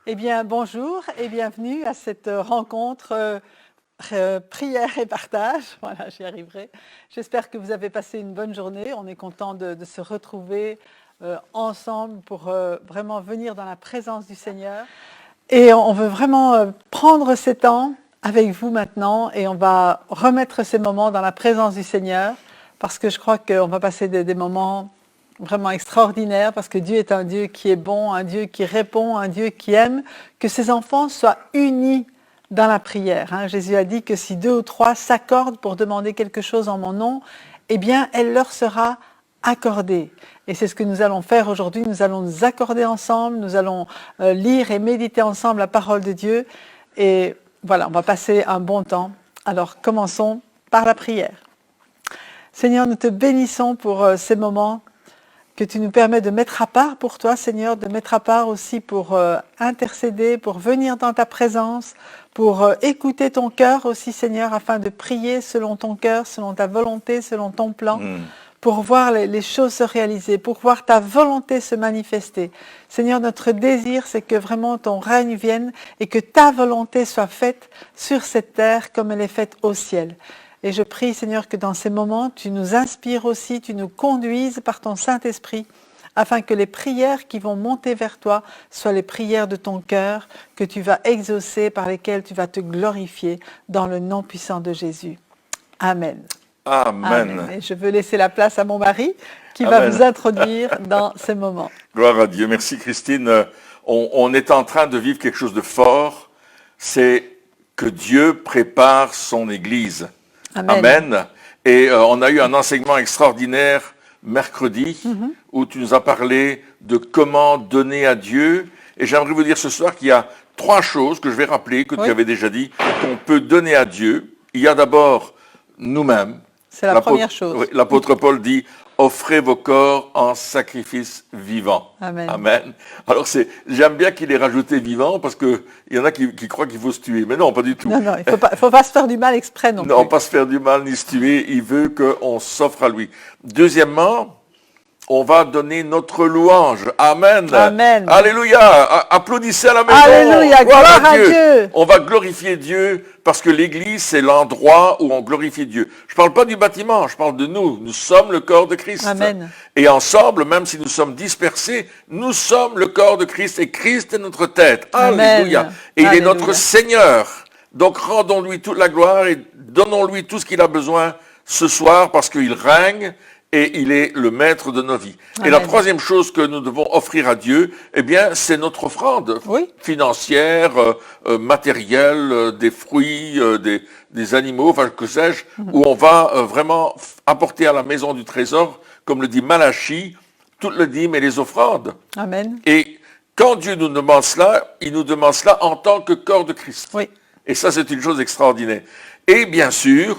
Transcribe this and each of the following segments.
Eh bien, bonjour et bienvenue à cette rencontre prière et partage. Voilà, j'y arriverai. J'espère que vous avez passé une bonne journée. On est content de se retrouver ensemble pour vraiment venir dans la présence du Seigneur. Et on veut vraiment prendre ces temps avec vous maintenant et on va remettre ces moments dans la présence du Seigneur parce que je crois qu'on va passer des moments vraiment extraordinaire parce que Dieu est un Dieu qui est bon, un Dieu qui répond, un Dieu qui aime que ses enfants soient unis dans la prière. Jésus a dit que si 2 ou 3 s'accordent pour demander quelque chose en mon nom, eh bien, elle leur sera accordée. Et c'est ce que nous allons faire aujourd'hui. Nous allons nous accorder ensemble, nous allons lire et méditer ensemble la parole de Dieu. Et voilà, on va passer un bon temps. Alors, commençons par la prière. Seigneur, nous te bénissons pour ces moments que tu nous permets de mettre à part pour toi, Seigneur, de mettre à part aussi pour intercéder, pour venir dans ta présence, pour écouter ton cœur aussi, Seigneur, afin de prier selon ton cœur, selon ta volonté, selon ton plan, pour voir les choses se réaliser, pour voir ta volonté se manifester. Seigneur, notre désir, c'est que vraiment ton règne vienne et que ta volonté soit faite sur cette terre comme elle est faite au ciel. Et je prie, Seigneur, que dans ces moments, tu nous inspires aussi, tu nous conduises par ton Saint-Esprit, afin que les prières qui vont monter vers toi soient les prières de ton cœur, que tu vas exaucer, par lesquelles tu vas te glorifier, dans le nom puissant de Jésus. Amen. Amen. Amen. Et je veux laisser la place à mon mari, qui va vous introduire dans ces moments. Gloire à Dieu. Merci Christine. On est en train de vivre quelque chose de fort, c'est que Dieu prépare son Église. Amen. Amen. Et on a eu un enseignement extraordinaire mercredi où tu nous as parlé de comment donner à Dieu. Et j'aimerais vous dire ce soir qu'il y a 3 choses que je vais rappeler, que tu avais déjà dit, qu'on peut donner à Dieu. Il y a d'abord nous-mêmes. C'est la première chose. Oui, l'apôtre Paul dit « Offrez vos corps en sacrifice vivant ». Amen. Amen. Alors j'aime bien qu'il ait rajouté vivant parce qu'il y en a qui croient qu'il faut se tuer. Mais non, pas du tout. Non, il ne faut pas se faire du mal exprès non plus. Non, pas se faire du mal ni se tuer. Il veut qu'on s'offre à lui. Deuxièmement, on va donner notre louange. Amen. Amen. Alléluia. Applaudissez à la maison. Alléluia. Gloire à Dieu. On va glorifier Dieu parce que l'Église, c'est l'endroit où on glorifie Dieu. Je ne parle pas du bâtiment, je parle de nous. Nous sommes le corps de Christ. Amen. Et ensemble, même si nous sommes dispersés, nous sommes le corps de Christ et Christ est notre tête. Alléluia. Amen. Et Alléluia. il est notre Seigneur. Donc rendons-lui toute la gloire et donnons-lui tout ce qu'il a besoin ce soir parce qu'il règne et il est le maître de nos vies. Amen. Et la troisième chose que nous devons offrir à Dieu, eh bien, c'est notre offrande financière, matérielle, des fruits, des animaux, enfin, que sais-je, où on va vraiment apporter à la maison du trésor, comme le dit Malachie, toutes les dîmes et les offrandes. Amen. Et quand Dieu nous demande cela, il nous demande cela en tant que corps de Christ. Oui. Et ça, c'est une chose extraordinaire. Et bien sûr,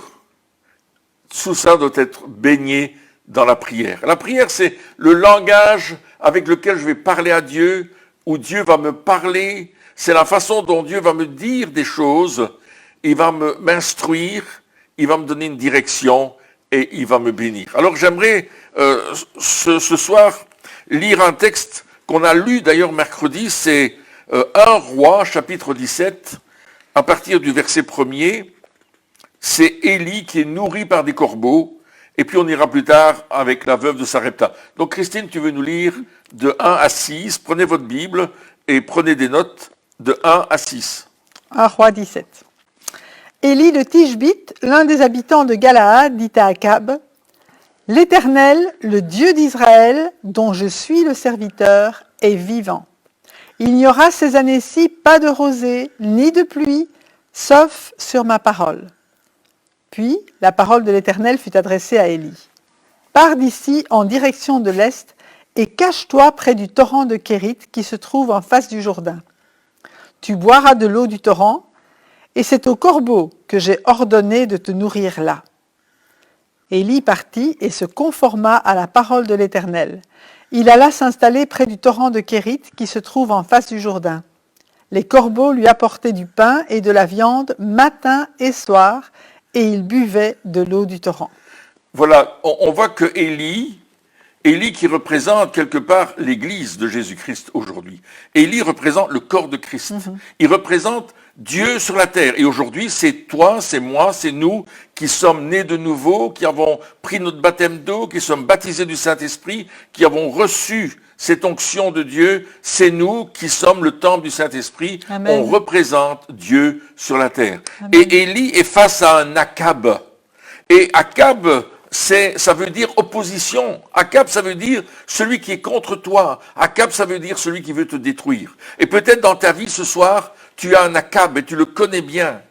tout ça doit être baigné dans la prière. La prière, c'est le langage avec lequel je vais parler à Dieu, où Dieu va me parler. C'est la façon dont Dieu va me dire des choses. Il va m'instruire, il va me donner une direction et il va me bénir. Alors j'aimerais ce soir lire un texte qu'on a lu d'ailleurs mercredi, c'est 1 Roi, chapitre 17, à partir du verset 1er. C'est Élie qui est nourri par des corbeaux. Et puis on ira plus tard avec la veuve de Sarepta. Donc Christine, tu veux nous lire de 1 à 6. Prenez votre Bible et prenez des notes de 1 à 6. 1 Roi 17. Élie de Tishbite, l'un des habitants de Galaad, dit à Akab, « L'Éternel, le Dieu d'Israël, dont je suis le serviteur, est vivant. Il n'y aura ces années-ci pas de rosée, ni de pluie, sauf sur ma parole. » Puis la parole de l'Éternel fut adressée à Élie. « Pars d'ici en direction de l'est et cache-toi près du torrent de Kérit qui se trouve en face du Jourdain. Tu boiras de l'eau du torrent et c'est aux corbeaux que j'ai ordonné de te nourrir là. » Élie partit et se conforma à la parole de l'Éternel. Il alla s'installer près du torrent de Kérit qui se trouve en face du Jourdain. Les corbeaux lui apportaient du pain et de la viande matin et soir, et il buvait de l'eau du torrent. Voilà, on voit que Élie, Élie qui représente quelque part l'église de Jésus-Christ aujourd'hui. Élie représente le corps de Christ. Il représente Dieu sur la terre. Et aujourd'hui, c'est toi, c'est moi, c'est nous qui sommes nés de nouveau, qui avons pris notre baptême d'eau, qui sommes baptisés du Saint-Esprit, qui avons reçu cette onction de Dieu. C'est nous qui sommes le temple du Saint-Esprit. Amen. On représente Dieu sur la terre. Amen. Et Élie est face à un Akab. Et Akab, ça veut dire opposition. Akab, ça veut dire celui qui est contre toi. Akab, ça veut dire celui qui veut te détruire. Et peut-être dans ta vie ce soir, tu as un Akab et tu le connais bien.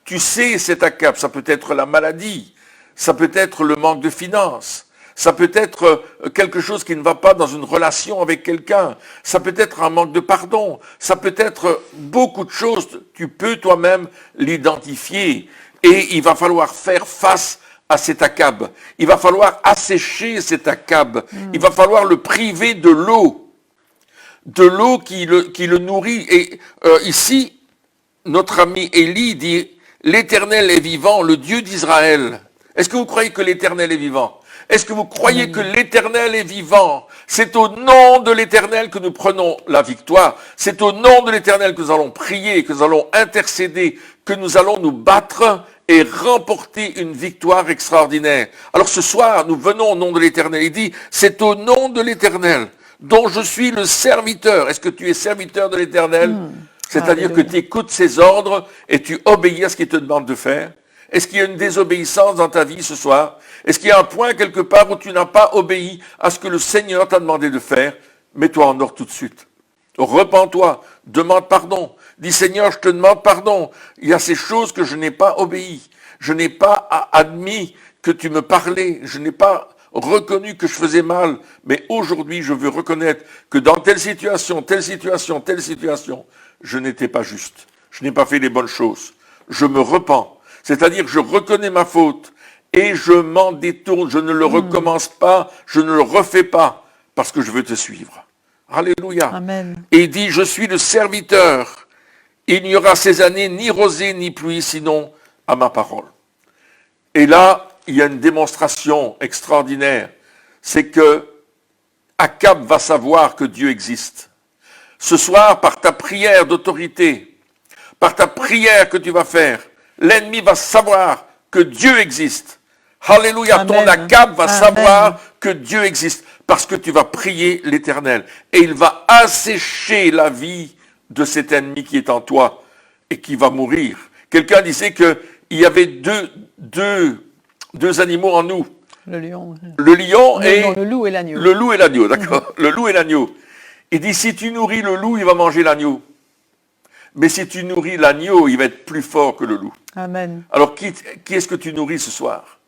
Tu sais cet Akab, ça peut être la maladie, ça peut être le manque de finances, ça peut être quelque chose qui ne va pas dans une relation avec quelqu'un, ça peut être un manque de pardon, ça peut être beaucoup de choses. Tu peux toi-même l'identifier et il va falloir faire face à cet Akab. Il va falloir assécher cet Akab. Il va falloir le priver de l'eau qui le nourrit. Et ici, notre ami Élie dit, l'Éternel est vivant, le Dieu d'Israël. Est-ce que vous croyez que l'Éternel est vivant? Est-ce que vous croyez que l'Éternel est vivant? C'est au nom de l'Éternel que nous prenons la victoire. C'est au nom de l'Éternel que nous allons prier, que nous allons intercéder, que nous allons nous battre et remporter une victoire extraordinaire. Alors ce soir, nous venons au nom de l'Éternel. Il dit, c'est au nom de l'Éternel dont je suis le serviteur. Est-ce que tu es serviteur de l'Éternel? C'est-à-dire que tu écoutes ses ordres et tu obéis à ce qu'il te demande de faire. Est-ce qu'il y a une désobéissance dans ta vie ce soir? Est-ce qu'il y a un point quelque part où tu n'as pas obéi à ce que le Seigneur t'a demandé de faire? Mets-toi en ordre tout de suite. Repens-toi, demande pardon. Dis Seigneur, je te demande pardon. Il y a ces choses que je n'ai pas obéi. Je n'ai pas admis que tu me parlais. Je n'ai pas reconnu que je faisais mal. Mais aujourd'hui, je veux reconnaître que dans telle situation, je n'étais pas juste. Je n'ai pas fait les bonnes choses. Je me repens. C'est-à-dire que je reconnais ma faute et je m'en détourne. Je ne le recommence pas, je ne le refais pas parce que je veux te suivre. Alléluia. Amen. Et il dit, je suis le serviteur. Il n'y aura ces années ni rosée ni pluie, sinon à ma parole. Et là, il y a une démonstration extraordinaire. C'est que Akab va savoir que Dieu existe. Ce soir, par ta prière d'autorité, par ta prière que tu vas faire, l'ennemi va savoir que Dieu existe. Alléluia, Amen. ton Akab va Amen. savoir que Dieu existe parce que tu vas prier l'Éternel. Et il va assécher la vie de cet ennemi qui est en toi et qui va mourir. Quelqu'un disait qu'il y avait deux animaux en nous. Le lion. Le lion et... Non, le loup et l'agneau. Le loup et l'agneau, d'accord. Le loup et l'agneau. Il dit, si tu nourris le loup, il va manger l'agneau. Mais si tu nourris l'agneau, il va être plus fort que le loup. Amen. Alors, qui est-ce que tu nourris ce soir?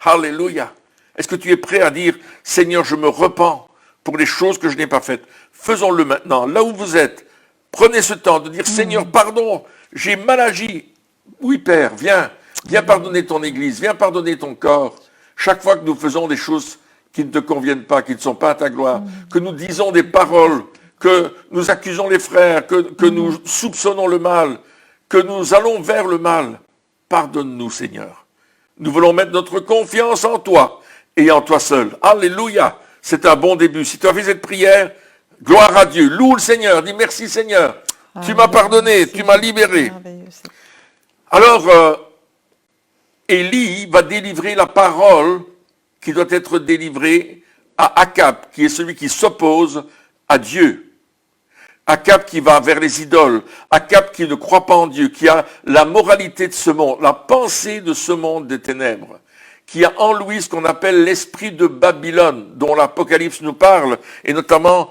Alléluia. Est-ce que tu es prêt à dire, Seigneur, je me repens pour les choses que je n'ai pas faites? Faisons-le maintenant, là où vous êtes. Prenez ce temps de dire, Seigneur, pardon, j'ai mal agi. Oui, Père, viens pardonner ton Église, viens pardonner ton corps. Chaque fois que nous faisons des choses qui ne te conviennent pas, qui ne sont pas à ta gloire, que nous disons des paroles, que nous accusons les frères, que nous soupçonnons le mal, que nous allons vers le mal, pardonne-nous, Seigneur. Nous voulons mettre notre confiance en toi et en toi seul. Alléluia. C'est un bon début. Si tu as fait cette prière, gloire à Dieu. Loue le Seigneur. Dis merci, Seigneur. Tu m'as pardonné, tu m'as libéré. Alors, Élie va délivrer la parole qui doit être délivrée à Akab, qui est celui qui s'oppose à Dieu. Akab qui va vers les idoles, Akab qui ne croit pas en Dieu, qui a la moralité de ce monde, la pensée de ce monde des ténèbres, qui a en lui ce qu'on appelle l'esprit de Babylone, dont l'Apocalypse nous parle, et notamment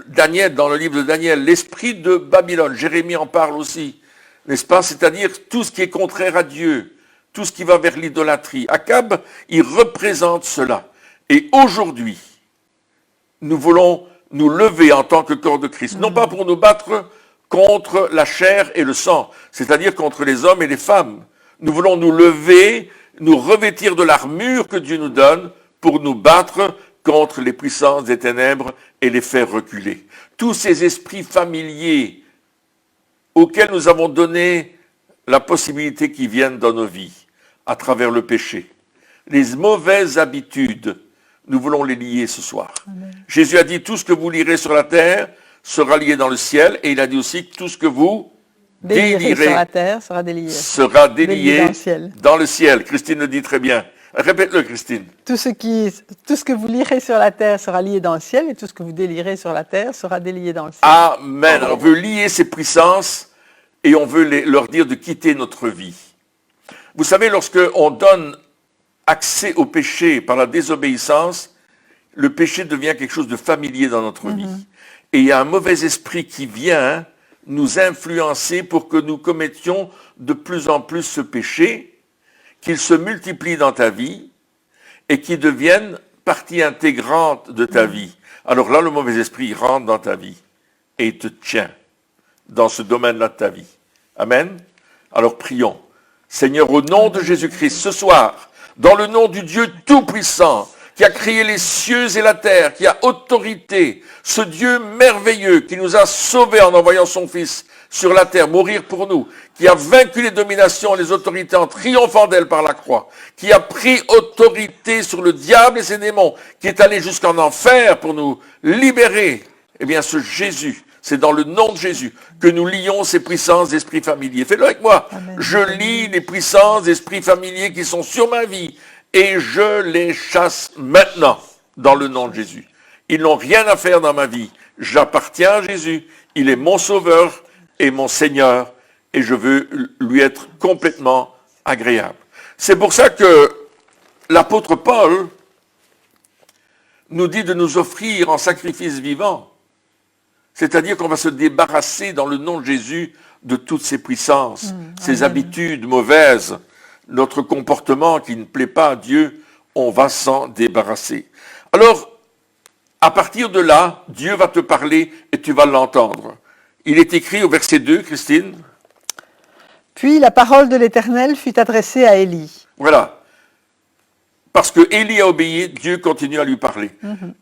Daniel, dans le livre de Daniel, l'esprit de Babylone. Jérémie en parle aussi, n'est-ce pas? C'est-à-dire tout ce qui est contraire à Dieu, tout ce qui va vers l'idolâtrie. Akab, il représente cela. Et aujourd'hui, nous voulons nous lever en tant que corps de Christ, non pas pour nous battre contre la chair et le sang, c'est-à-dire contre les hommes et les femmes. Nous voulons nous lever, nous revêtir de l'armure que Dieu nous donne pour nous battre contre les puissances des ténèbres et les faire reculer. Tous ces esprits familiers auxquels nous avons donné la possibilité qu'ils viennent dans nos vies à travers le péché, les mauvaises habitudes nous voulons les lier ce soir. Amen. Jésus a dit, tout ce que vous lirez sur la terre sera lié dans le ciel, et il a dit aussi que tout ce que vous Déliré sur délirez la terre sera délié. sera Délié délié dans le ciel. dans le ciel. Christine le dit très bien. Répète-le, Christine. Tout ce que vous lirez sur la terre sera lié dans le ciel, et tout ce que vous délirez sur la terre sera délié dans le ciel. Amen. On veut lier ces puissances et on veut leur dire de quitter notre vie. Vous savez, lorsque on donne accès au péché par la désobéissance, le péché devient quelque chose de familier dans notre vie. Et il y a un mauvais esprit qui vient nous influencer pour que nous commettions de plus en plus ce péché, qu'il se multiplie dans ta vie et qu'il devienne partie intégrante de ta vie. Alors là, le mauvais esprit rentre dans ta vie et il te tient dans ce domaine-là de ta vie. Amen. Alors prions. Seigneur, au nom de Jésus-Christ, ce soir, dans le nom du Dieu Tout-Puissant, qui a créé les cieux et la terre, qui a autorité, ce Dieu merveilleux qui nous a sauvés en envoyant son Fils sur la terre, mourir pour nous, qui a vaincu les dominations et les autorités en triomphant d'elles par la croix, qui a pris autorité sur le diable et ses démons, qui est allé jusqu'en enfer pour nous libérer. Eh bien, ce Jésus, c'est dans le nom de Jésus que nous lions ces puissances d'esprits familiers. Faites-le avec moi. Amen. Je lie les puissances d'esprits familiers qui sont sur ma vie et je les chasse maintenant dans le nom de Jésus. Ils n'ont rien à faire dans ma vie. J'appartiens à Jésus. Il est mon sauveur et mon Seigneur et je veux lui être complètement agréable. C'est pour ça que l'apôtre Paul nous dit de nous offrir en sacrifice vivant. C'est-à-dire qu'on va se débarrasser dans le nom de Jésus de toutes ces puissances, ces habitudes mauvaises, notre comportement qui ne plaît pas à Dieu, on va s'en débarrasser. Alors, à partir de là, Dieu va te parler et tu vas l'entendre. Il est écrit au verset 2, Christine. Puis la parole de l'Éternel fut adressée à Élie. Voilà. Parce que Élie a obéi, Dieu continue à lui parler.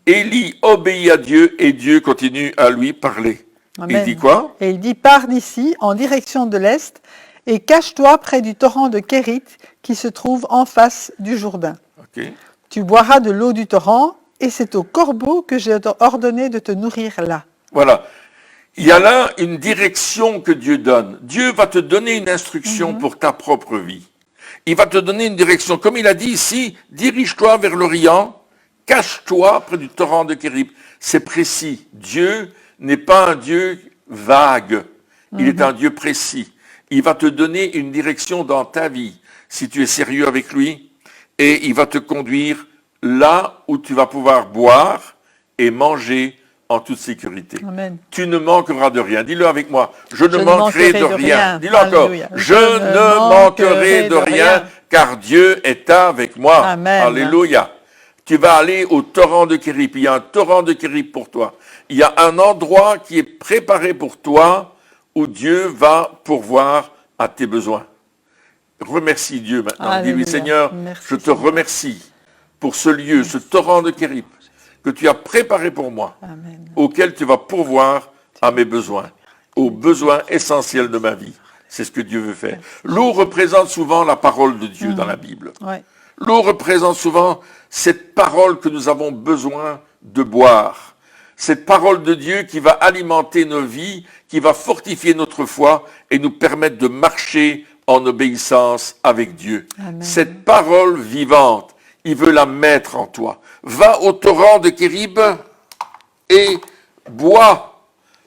Élie obéit à Dieu et Dieu continue à lui parler. Amen. Il dit quoi? Et il dit, pars d'ici en direction de l'Est et cache-toi près du torrent de Kérit qui se trouve en face du Jourdain. Ok. Tu boiras de l'eau du torrent et c'est au corbeau que j'ai ordonné de te nourrir là. Voilà. Il y a là une direction que Dieu donne. Dieu va te donner une instruction pour ta propre vie. Il va te donner une direction. Comme il a dit ici, dirige-toi vers l'Orient, cache-toi près du torrent de Kérib. C'est précis. Dieu n'est pas un Dieu vague. Il est un Dieu précis. Il va te donner une direction dans ta vie, si tu es sérieux avec lui, et il va te conduire là où tu vas pouvoir boire et manger en toute sécurité. Amen. Tu ne manqueras de rien. Dis-le avec moi. Je ne manquerai de rien. Dis-le encore. Alléluia. Je ne manquerai de rien, car Dieu est avec moi. Amen. Alléluia. Tu vas aller au torrent de Kérib. Il y a un torrent de Kérib pour toi. Il y a un endroit qui est préparé pour toi où Dieu va pourvoir à tes besoins. Remercie Dieu maintenant. Alléluia. Dis-lui, Seigneur, Merci, je te Seigneur. remercie pour ce lieu, ce torrent de Kérib que tu as préparé pour moi, Amen. auquel tu vas pourvoir à mes besoins, aux besoins essentiels de ma vie. C'est ce que Dieu veut faire. L'eau représente souvent la parole de Dieu dans la Bible. Ouais. L'eau représente souvent cette parole que nous avons besoin de boire. Cette parole de Dieu qui va alimenter nos vies, qui va fortifier notre foi et nous permettre de marcher en obéissance avec Dieu. Amen. Cette parole vivante, il veut la mettre en toi. Va au torrent de Kérib et bois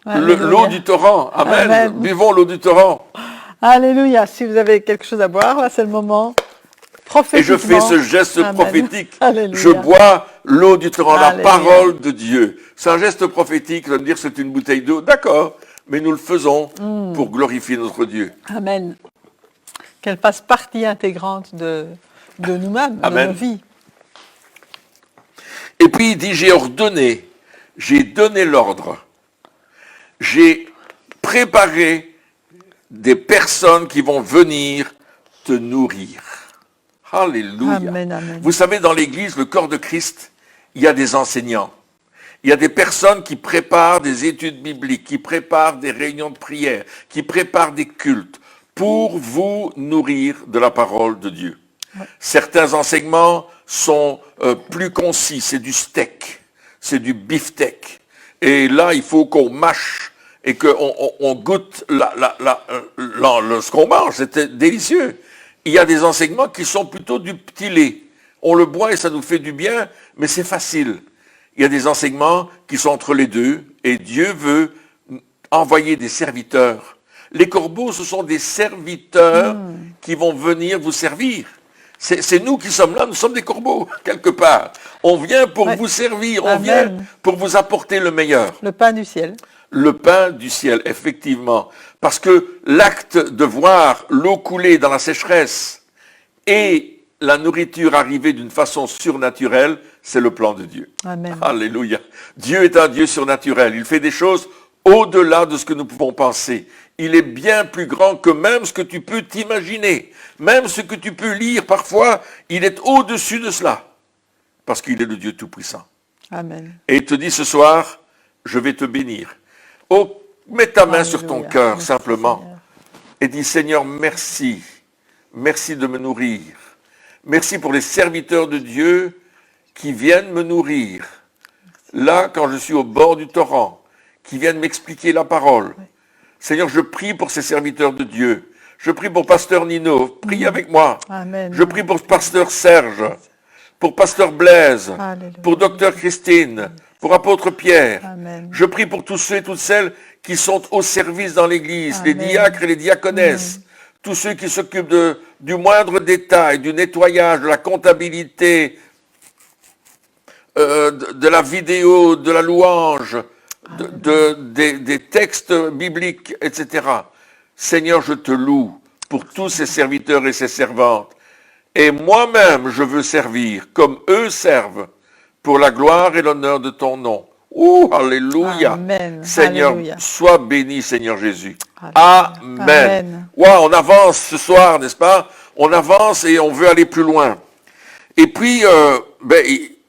Alléluia. l'eau du torrent. Amen. Amen. Buvons l'eau du torrent. Alléluia. Si vous avez quelque chose à boire, là c'est le moment. Et Prophétiquement. je fais ce geste Amen. prophétique. Alléluia. Je bois l'eau du torrent, la Alléluia. parole de Dieu. C'est un geste prophétique, ça veut dire c'est une bouteille d'eau. D'accord, mais nous le faisons pour glorifier notre Dieu. Amen. Qu'elle fasse partie intégrante de nous-mêmes, de Amen. nos vies. Et puis il dit, j'ai donné l'ordre. J'ai préparé des personnes qui vont venir te nourrir. Alléluia. Amen, amen. Vous savez, dans l'Église, le corps de Christ, il y a des enseignants. Il y a des personnes qui préparent des études bibliques, qui préparent des réunions de prière, qui préparent des cultes pour vous nourrir de la parole de Dieu. Certains enseignements sont plus concis, c'est du steak, c'est du beefsteak. Et là, il faut qu'on mâche et qu'on goûte ce qu'on mange, c'était délicieux. Il y a des enseignements qui sont plutôt du petit lait. On le boit et ça nous fait du bien, mais c'est facile. Il y a des enseignements qui sont entre les deux, et Dieu veut envoyer des serviteurs. Les corbeaux, ce sont des serviteurs qui vont venir vous servir. C'est nous qui sommes là, nous sommes des corbeaux, quelque part. On vient pour vous servir, on vient pour vous apporter le meilleur. Le pain du ciel. Le pain du ciel, effectivement. Parce que l'acte de voir l'eau couler dans la sécheresse et la nourriture arriver d'une façon surnaturelle, c'est le plan de Dieu. Amen. Alléluia. Dieu est un Dieu surnaturel. Il fait des choses au-delà de ce que nous pouvons penser. Il est bien plus grand que même ce que tu peux t'imaginer. Même ce que tu peux lire parfois, il est au-dessus de cela. Parce qu'il est le Dieu Tout-Puissant. Amen. Et il te dit ce soir, je vais te bénir. Oh, mets ta main sur ton Alléluia. cœur Merci, simplement. Seigneur. Et dis, Seigneur, merci. Merci de me nourrir. Merci pour les serviteurs de Dieu qui viennent me nourrir. Là, quand je suis au bord du torrent, qui viennent m'expliquer la parole. Seigneur, je prie pour ces serviteurs de Dieu. Je prie pour Pasteur Nino. Prie avec moi. Amen. Je prie pour Pasteur Serge, pour Pasteur Blaise, Alléluia. pour Docteur Christine, pour Apôtre Pierre. Amen. Je prie pour tous ceux et toutes celles qui sont au service dans l'Église, les Amen. diacres et les diaconesses, tous ceux qui s'occupent du moindre détail, du nettoyage, de la comptabilité, de la vidéo, de la louange, des textes bibliques, etc. Seigneur, je te loue pour tous ces serviteurs et ces servantes. Et moi-même, je veux servir comme eux servent pour la gloire et l'honneur de ton nom. Ouh, alléluia. Amen. Seigneur, Alléluia. sois béni, Seigneur Jésus. Alléluia. Amen. Amen. Wow, on avance ce soir, n'est-ce pas? On avance et on veut aller plus loin. Et puis,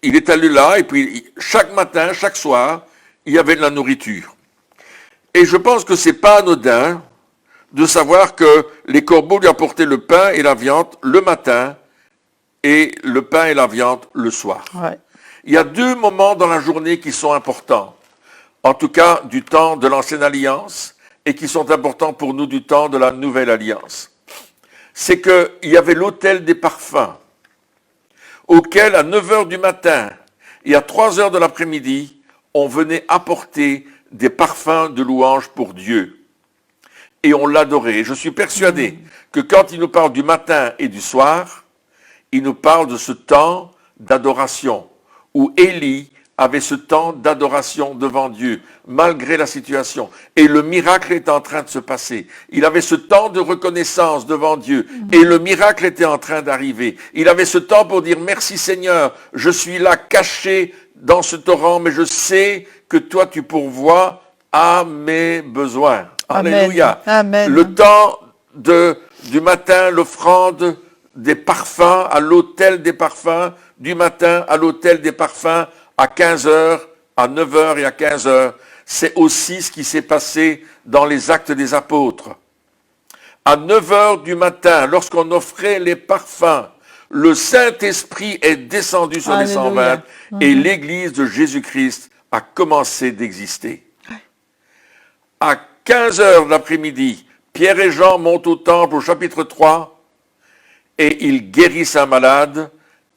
il est allé là, et puis chaque matin, chaque soir, il y avait de la nourriture. Et je pense que c'est pas anodin de savoir que les corbeaux lui apportaient le pain et la viande le matin et le pain et la viande le soir. Ouais. Il y a deux moments dans la journée qui sont importants, en tout cas du temps de l'Ancienne Alliance, et qui sont importants pour nous du temps de la Nouvelle Alliance. C'est qu'il y avait l'autel des parfums, auquel à 9 heures du matin et à 3 heures de l'après-midi, on venait apporter des parfums de louange pour Dieu. Et on l'adorait. Et je suis persuadé que quand il nous parle du matin et du soir, il nous parle de ce temps d'adoration, où Élie avait ce temps d'adoration devant Dieu, malgré la situation. Et le miracle est en train de se passer. Il avait ce temps de reconnaissance devant Dieu. Et le miracle était en train d'arriver. Il avait ce temps pour dire, merci Seigneur, je suis là caché dans ce torrent, mais je sais que toi tu pourvois à mes besoins. Amen. Alléluia. Amen. Le temps du matin, l'offrande des parfums à l'autel des parfums, du matin à l'autel des parfums, à 15 heures, à 9 heures et à 15 heures. C'est aussi ce qui s'est passé dans les Actes des Apôtres. À 9 heures du matin, lorsqu'on offrait les parfums, le Saint-Esprit est descendu sur les 120 et l'Église de Jésus-Christ a commencé d'exister. À 15 heures de l'après-midi, Pierre et Jean montent au temple au chapitre 3 et ils guérissent un malade.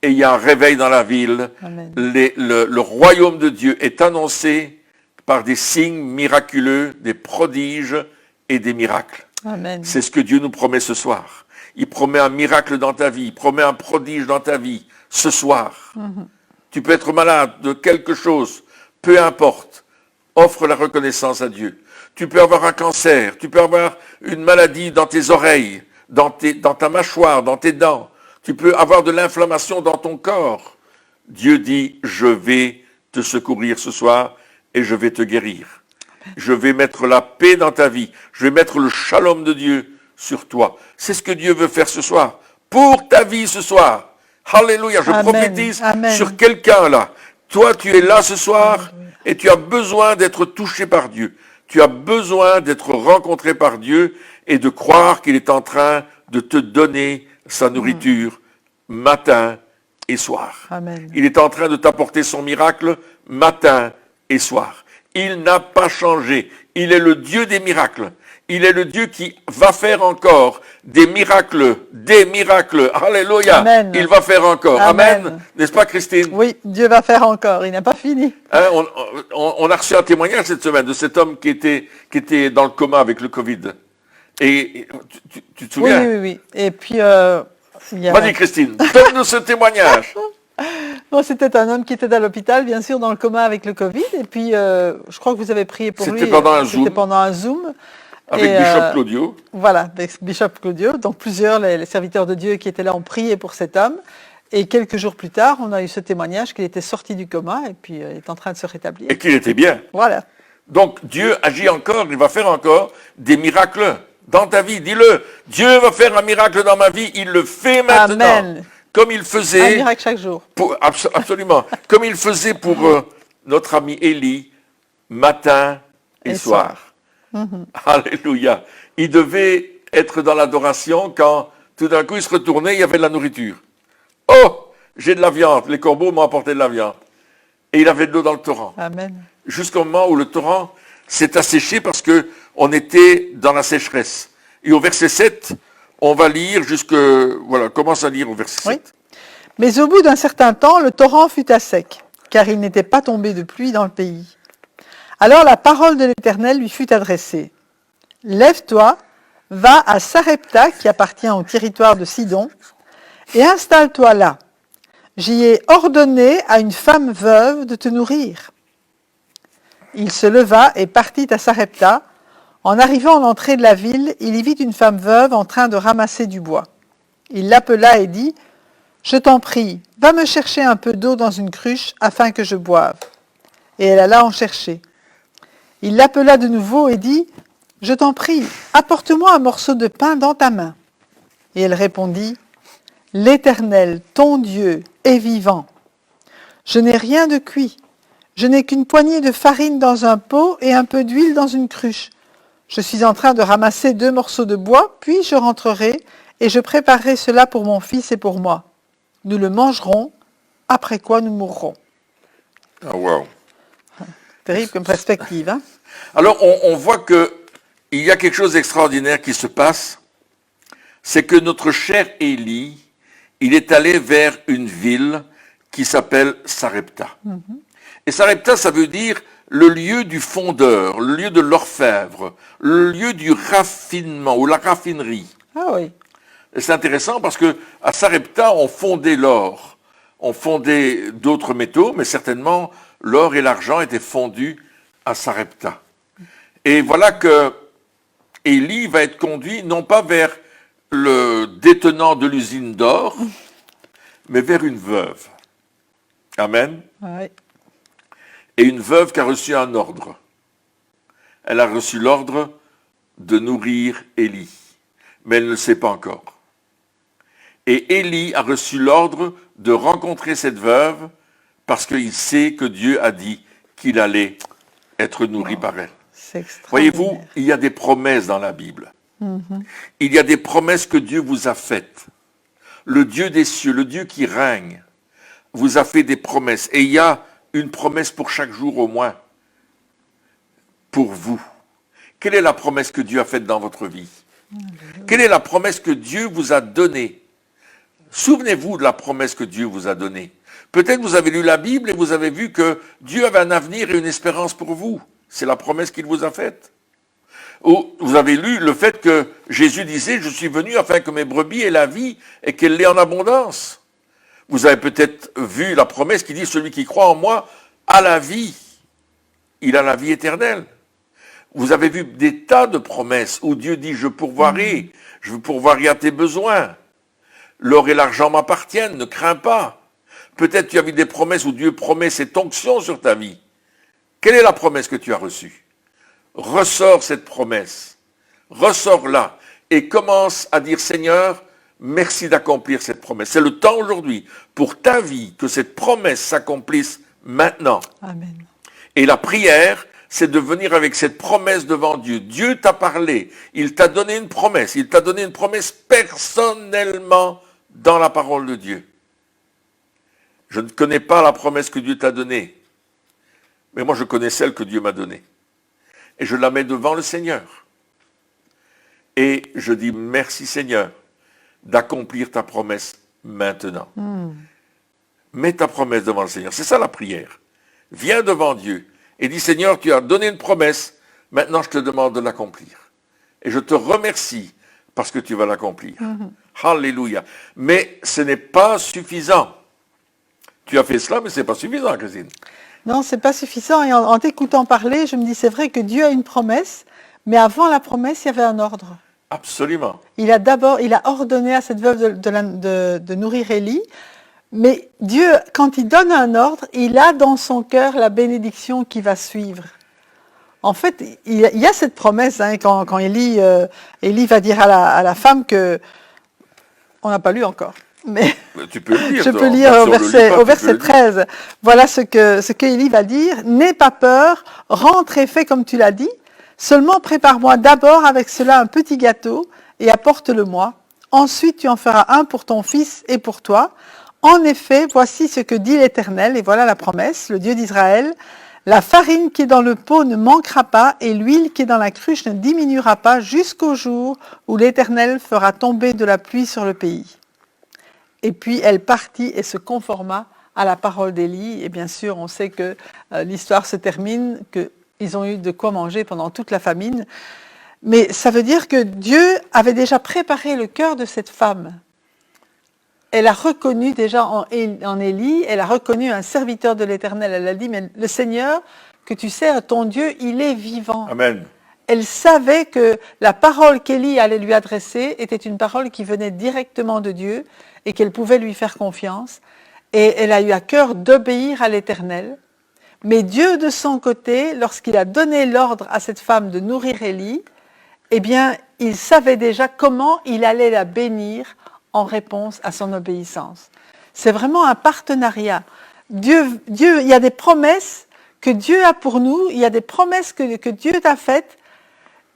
Et il y a un réveil dans la ville. Le royaume de Dieu est annoncé par des signes miraculeux, des prodiges et des miracles. Amen. C'est ce que Dieu nous promet ce soir. Il promet un miracle dans ta vie, il promet un prodige dans ta vie ce soir. Tu peux être malade de quelque chose, peu importe. Offre la reconnaissance à Dieu. Tu peux avoir un cancer, tu peux avoir une maladie dans tes oreilles, dans ta mâchoire, dans tes dents. Tu peux avoir de l'inflammation dans ton corps. Dieu dit, je vais te secourir ce soir et je vais te guérir. Je vais mettre la paix dans ta vie. Je vais mettre le shalom de Dieu sur toi. C'est ce que Dieu veut faire ce soir. Pour ta vie ce soir. Alléluia. Je prophétise sur quelqu'un là. Toi, tu es là ce soir et tu as besoin d'être touché par Dieu. Tu as besoin d'être rencontré par Dieu et de croire qu'il est en train de te donner sa nourriture matin et soir. Amen. Il est en train de t'apporter son miracle matin et soir. Il n'a pas changé. Il est le Dieu des miracles. Il est le Dieu qui va faire encore des miracles, des miracles. Alléluia. Amen. Il va faire encore. Amen. Amen. N'est-ce pas, Christine? Oui, Dieu va faire encore, il n'a pas fini. Hein, on a reçu un témoignage cette semaine de cet homme qui était dans le coma avec le Covid. Et tu te Oui, souviens? oui, oui. Et puis, il y a... Vas-y, Christine, donne-nous ce témoignage. Bon, c'était un homme qui était à l'hôpital, bien sûr, dans le coma avec le Covid. Et puis, je crois que vous avez prié pour lui. C'était pendant un Zoom. C'était pendant un Zoom. Avec Et, Bishop Claudio. Voilà, avec Bishop Claudio. Donc, plusieurs, les serviteurs de Dieu qui étaient là ont prié pour cet homme. Et quelques jours plus tard, on a eu ce témoignage qu'il était sorti du coma et puis il est en train de se rétablir. Et qu'il était bien. Voilà. Donc, Dieu agit encore, il va faire encore des miracles dans ta vie. Dis-le, Dieu va faire un miracle dans ma vie, il le fait maintenant. Amen. Comme il Un faisait... miracle chaque jour. Absolument. Comme il faisait pour notre ami Élie, matin et soir. Alléluia. Il devait être dans l'adoration quand tout d'un coup il se retournait, il y avait de la nourriture. Oh, j'ai de la viande. Les corbeaux m'ont apporté de la viande. Et il avait de l'eau dans le torrent. Amen. Jusqu'au moment où le torrent s'est asséché parce qu'on était dans la sécheresse. Et au verset 7, on va lire voilà, commence à lire au verset 7. Oui. Mais au bout d'un certain temps, le torrent fut à sec, car il n'était pas tombé de pluie dans le pays. Alors la parole de l'Éternel lui fut adressée. Lève-toi, va à Sarepta, qui appartient au territoire de Sidon, et installe-toi là. J'y ai ordonné à une femme veuve de te nourrir. Il se leva et partit à Sarepta. En arrivant à l'entrée de la ville, il y vit une femme veuve en train de ramasser du bois. Il l'appela et dit, « Je t'en prie, va me chercher un peu d'eau dans une cruche afin que je boive. » Et elle alla en chercher. Il l'appela de nouveau et dit, « Je t'en prie, apporte-moi un morceau de pain dans ta main. » Et elle répondit, « L'Éternel, ton Dieu, est vivant. Je n'ai rien de cuit. Je n'ai qu'une poignée de farine dans un pot et un peu d'huile dans une cruche. Je suis en train de ramasser 2 morceaux de bois, puis je rentrerai et je préparerai cela pour mon fils et pour moi. Nous le mangerons, après quoi nous mourrons. » Ah, wow. Terrible comme perspective, hein? Alors, on voit qu'il y a quelque chose d'extraordinaire qui se passe. C'est que notre cher Élie, il est allé vers une ville qui s'appelle Sarepta. Et Sarepta, ça veut dire le lieu du fondeur, le lieu de l'orfèvre, le lieu du raffinement ou la raffinerie. Ah oui. Et c'est intéressant parce que à Sarepta, on fondait l'or, on fondait d'autres métaux, mais certainement l'or et l'argent étaient fondus à Sarepta. Et voilà que Élie va être conduit non pas vers le détenant de l'usine d'or, mais vers une veuve. Amen. Oui. Et une veuve qui a reçu un ordre. Elle a reçu l'ordre de nourrir Élie, mais elle ne le sait pas encore. Et Élie a reçu l'ordre de rencontrer cette veuve parce qu'il sait que Dieu a dit qu'il allait être nourri par elle. C'est extraordinaire. Voyez-vous, il y a des promesses dans la Bible. Il y a des promesses que Dieu vous a faites. Le Dieu des cieux, le Dieu qui règne, vous a fait des promesses. Et il y a une promesse pour chaque jour au moins, pour vous. Quelle est la promesse que Dieu a faite dans votre vie? Quelle est la promesse que Dieu vous a donnée? Souvenez-vous de la promesse que Dieu vous a donnée. Peut-être vous avez lu la Bible et vous avez vu que Dieu avait un avenir et une espérance pour vous. C'est la promesse qu'il vous a faite. Ou vous avez lu le fait que Jésus disait « Je suis venu afin que mes brebis aient la vie et qu'elle l'ait en abondance ». Vous avez peut-être vu la promesse qui dit « Celui qui croit en moi a la vie, il a la vie éternelle ». Vous avez vu des tas de promesses où Dieu dit « Je pourvoirai, je pourvoirai à tes besoins. L'or et l'argent m'appartiennent, ne crains pas ». Peut-être tu as vu des promesses où Dieu promet cette onction sur ta vie. Quelle est la promesse que tu as reçue? Ressors cette promesse, ressors-la et commence à dire « Seigneur, merci d'accomplir cette promesse ». C'est le temps aujourd'hui pour ta vie que cette promesse s'accomplisse maintenant. Amen. Et la prière, c'est de venir avec cette promesse devant Dieu. Dieu t'a parlé, il t'a donné une promesse, il t'a donné une promesse personnellement dans la parole de Dieu. Je ne connais pas la promesse que Dieu t'a donnée, mais moi je connais celle que Dieu m'a donnée. Et je la mets devant le Seigneur. Et je dis merci Seigneur d'accomplir ta promesse maintenant. Mets ta promesse devant le Seigneur. C'est ça la prière. Viens devant Dieu et dis Seigneur, tu as donné une promesse, maintenant je te demande de l'accomplir. Et je te remercie parce que tu vas l'accomplir. Alléluia. Mais ce n'est pas suffisant. Tu as fait cela, mais ce n'est pas suffisant, Christine. Non, c'est pas suffisant. Et en t'écoutant parler, je me dis, c'est vrai que Dieu a une promesse, mais avant la promesse, il y avait un ordre. Absolument. Il a ordonné à cette veuve de nourrir Élie, mais Dieu, quand il donne un ordre, il a dans son cœur la bénédiction qui va suivre. En fait, il y a cette promesse, hein, quand Élie va dire à la femme que... On n'a pas lu encore, mais tu peux le lire, je peux lire au verset 13. Voilà ce que Élie va dire. « N'aie pas peur, rentre et fais comme tu l'as dit. Seulement prépare-moi d'abord avec cela un petit gâteau et apporte-le-moi. Ensuite, tu en feras un pour ton fils et pour toi. En effet, voici ce que dit l'Éternel, et voilà la promesse, le Dieu d'Israël. La farine qui est dans le pot ne manquera pas et l'huile qui est dans la cruche ne diminuera pas jusqu'au jour où l'Éternel fera tomber de la pluie sur le pays. » Et puis elle partit et se conforma à la parole d'Élie. Et bien sûr, on sait que l'histoire se termine, qu'ils ont eu de quoi manger pendant toute la famine. Mais ça veut dire que Dieu avait déjà préparé le cœur de cette femme. Elle a reconnu déjà en Élie, elle a reconnu un serviteur de l'Éternel. Elle a dit, mais le Seigneur que tu sers, ton Dieu, il est vivant. Amen. Elle savait que la parole qu'Élie allait lui adresser était une parole qui venait directement de Dieu et qu'elle pouvait lui faire confiance. Et elle a eu à cœur d'obéir à l'Éternel. Mais Dieu, de son côté, lorsqu'il a donné l'ordre à cette femme de nourrir Élie, eh bien, il savait déjà comment il allait la bénir en réponse à son obéissance. C'est vraiment un partenariat. Dieu, il y a des promesses que Dieu a pour nous, il y a des promesses que Dieu t'a faites,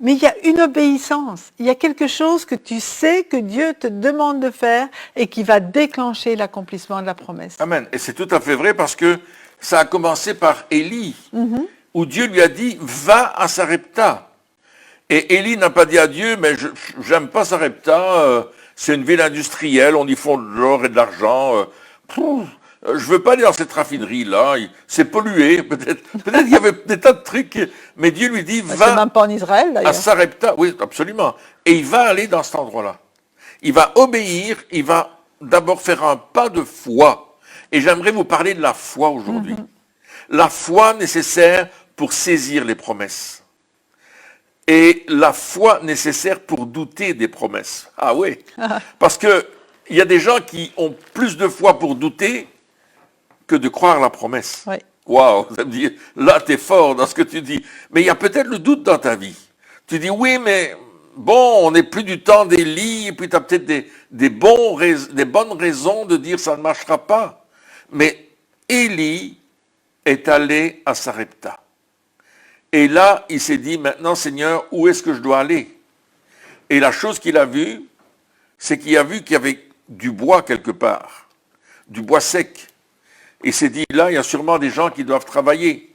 mais il y a une obéissance. Il y a quelque chose que tu sais que Dieu te demande de faire et qui va déclencher l'accomplissement de la promesse. Amen. Et c'est tout à fait vrai parce que ça a commencé par Élie, où Dieu lui a dit « Va à Sarepta ». Et Élie n'a pas dit à Dieu « Mais j'aime pas Sarepta, c'est une ville industrielle, on y fond de l'or et de l'argent. Je veux pas aller dans cette raffinerie-là, c'est pollué, peut-être qu'il y avait des tas de trucs, mais Dieu lui dit, va c'est même pas en Israël, d'ailleurs. à Sarepta, oui, absolument, et il va aller dans cet endroit-là. Il va obéir, il va d'abord faire un pas de foi, et j'aimerais vous parler de la foi aujourd'hui. La foi nécessaire pour saisir les promesses. Et la foi nécessaire pour douter des promesses. Ah oui, parce que il y a des gens qui ont plus de foi pour douter que de croire la promesse. Oui. Waouh, ça me dit, là tu es fort dans ce que tu dis. Mais il y a peut-être le doute dans ta vie. Tu dis oui, mais bon, on n'est plus du temps d'Élie, et puis tu as peut-être des bonnes raisons de dire ça ne marchera pas. Mais Élie est allé à Sarepta. Et là, il s'est dit, maintenant Seigneur, où est-ce que je dois aller? Et la chose qu'il a vue, c'est qu'il a vu qu'il y avait du bois quelque part, du bois sec. Et il s'est dit, là, il y a sûrement des gens qui doivent travailler.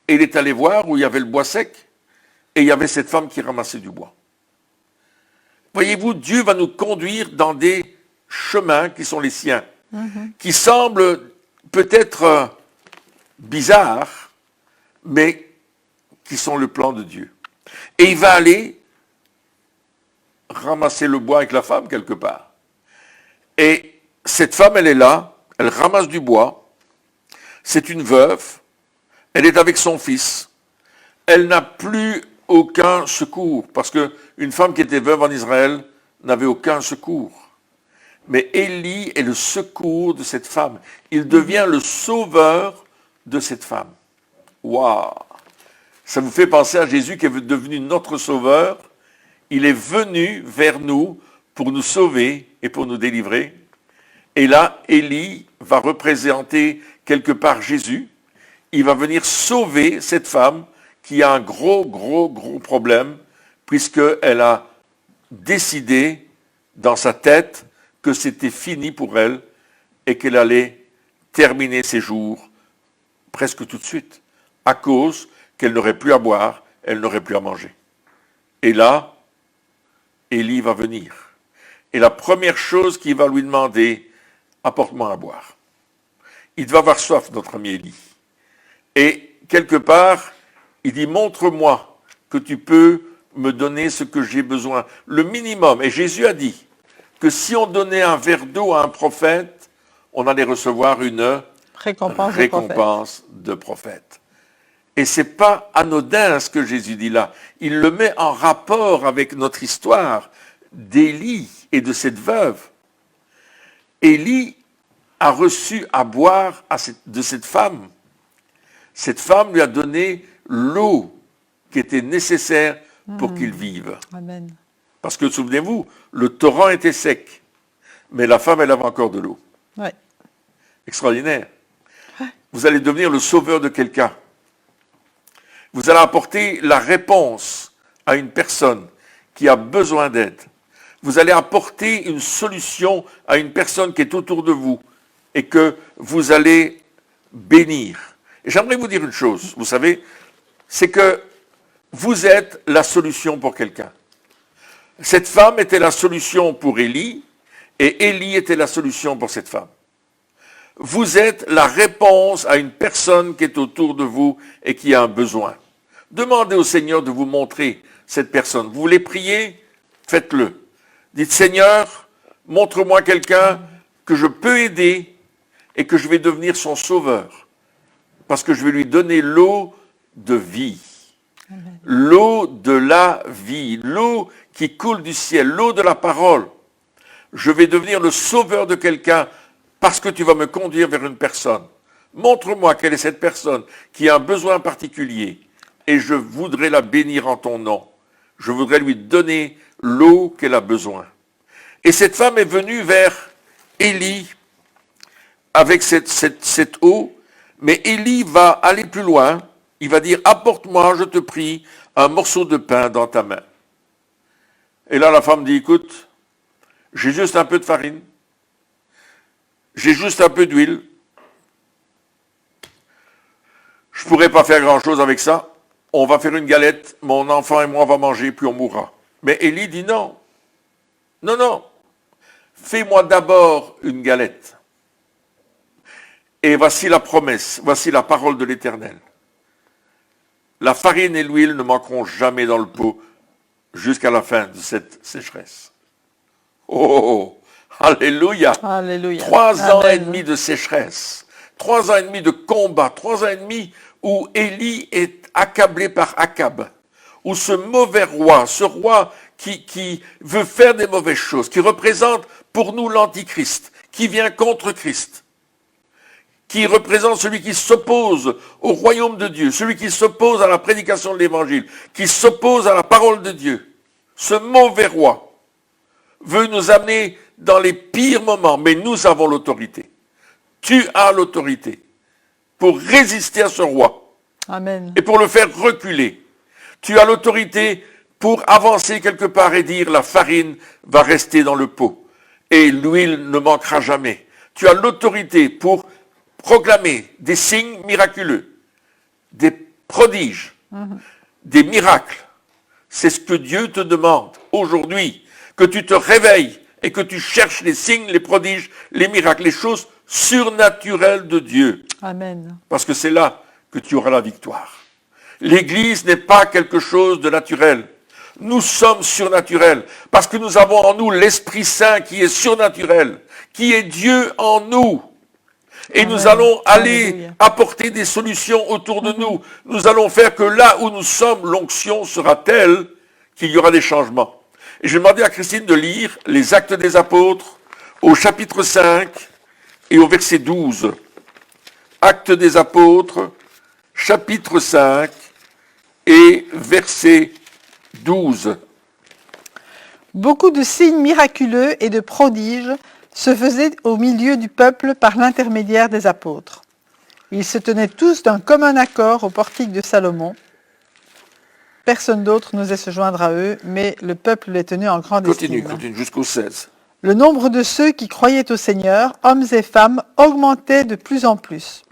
Et il est allé voir où il y avait le bois sec, et il y avait cette femme qui ramassait du bois. Voyez-vous, Dieu va nous conduire dans des chemins qui sont les siens, qui semblent peut-être bizarres, mais qui sont le plan de Dieu. Et il va aller ramasser le bois avec la femme quelque part. Et cette femme, elle est là, elle ramasse du bois, c'est une veuve, elle est avec son fils, elle n'a plus aucun secours, parce qu'une femme qui était veuve en Israël n'avait aucun secours. Mais Élie est le secours de cette femme. Il devient le sauveur de cette femme. Waouh! Ça vous fait penser à Jésus qui est devenu notre sauveur. Il est venu vers nous pour nous sauver et pour nous délivrer. Et là, Élie va représenter quelque part Jésus. Il va venir sauver cette femme qui a un gros problème, puisqu'elle a décidé dans sa tête que c'était fini pour elle et qu'elle allait terminer ses jours presque tout de suite, à cause qu'elle n'aurait plus à boire, elle n'aurait plus à manger. Et là, Élie va venir. Et la première chose qu'il va lui demander, apporte-moi à boire. Il va avoir soif, notre ami Élie. Et quelque part, il dit, montre-moi que tu peux me donner ce que j'ai besoin. Le minimum. Et Jésus a dit que si on donnait un verre d'eau à un prophète, on allait recevoir une récompense de prophète. Et ce n'est pas anodin ce que Jésus dit là. Il le met en rapport avec notre histoire d'Élie et de cette veuve. Élie a reçu à boire de cette femme. Cette femme lui a donné l'eau qui était nécessaire pour qu'il vive. Amen. Parce que, souvenez-vous, le torrent était sec, mais la femme, elle avait encore de l'eau. Ouais. Extraordinaire. Vous allez devenir le sauveur de quelqu'un. Vous allez apporter la réponse à une personne qui a besoin d'aide. Vous allez apporter une solution à une personne qui est autour de vous et que vous allez bénir. Et j'aimerais vous dire une chose, vous savez, c'est que vous êtes la solution pour quelqu'un. Cette femme était la solution pour Élie et Élie était la solution pour cette femme. Vous êtes la réponse à une personne qui est autour de vous et qui a un besoin. Demandez au Seigneur de vous montrer cette personne. Vous voulez prier? Faites-le. Dites, Seigneur, montre-moi quelqu'un que je peux aider et que je vais devenir son sauveur. Parce que je vais lui donner l'eau de vie. L'eau de la vie. L'eau qui coule du ciel. L'eau de la parole. Je vais devenir le sauveur de quelqu'un parce que tu vas me conduire vers une personne. Montre-moi quelle est cette personne qui a un besoin particulier et je voudrais la bénir en ton nom. Je voudrais lui donner l'eau qu'elle a besoin. Et cette femme est venue vers Élie avec cette eau, mais Élie va aller plus loin. Il va dire, apporte-moi, je te prie, un morceau de pain dans ta main. Et là, la femme dit, écoute, j'ai juste un peu de farine. J'ai juste un peu d'huile. Je ne pourrais pas faire grand-chose avec ça. On va faire une galette, mon enfant et moi on va manger, puis on mourra. Mais Élie dit non. Non, non. Fais-moi d'abord une galette. Et voici la promesse, voici la parole de l'Éternel. La farine et l'huile ne manqueront jamais dans le pot jusqu'à la fin de cette sécheresse. Oh, alléluia. Alléluia. 3 ans Amen. et demi de sécheresse, 3 ans et demi de combat, 3 ans et demi où Élie est accablé par Akab, où ce mauvais roi, ce roi qui veut faire des mauvaises choses, qui représente pour nous l'Antichrist, qui vient contre Christ, qui représente celui qui s'oppose au royaume de Dieu, celui qui s'oppose à la prédication de l'Évangile, qui s'oppose à la parole de Dieu. Ce mauvais roi veut nous amener dans les pires moments, mais nous avons l'autorité. Tu as l'autorité pour résister à ce roi. Amen. Et pour le faire reculer. Tu as l'autorité pour avancer quelque part et dire la farine va rester dans le pot et l'huile ne manquera jamais. Tu as l'autorité pour proclamer des signes miraculeux, des prodiges, des miracles. C'est ce que Dieu te demande aujourd'hui, que tu te réveilles et que tu cherches les signes, les prodiges, les miracles, les choses surnaturelles de Dieu. Amen. Parce que c'est là que tu auras la victoire. L'Église n'est pas quelque chose de naturel. Nous sommes surnaturels parce que nous avons en nous l'Esprit Saint qui est surnaturel, qui est Dieu en nous. Et Amen. Nous allons aller Alléluia. apporter des solutions autour de nous. Nous allons faire que là où nous sommes, l'onction sera telle qu'il y aura des changements. Et je vais demander à Christine de lire les Actes des Apôtres au chapitre 5 et au verset 12. Actes des Apôtres, chapitre 5 et verset 12. Beaucoup de signes miraculeux et de prodiges se faisaient au milieu du peuple par l'intermédiaire des apôtres. Ils se tenaient tous d'un commun accord au portique de Salomon. Personne d'autre n'osait se joindre à eux, mais le peuple les tenait en grande estime. Continue jusqu'au 16. Le nombre de ceux qui croyaient au Seigneur, hommes et femmes, augmentait de plus en plus.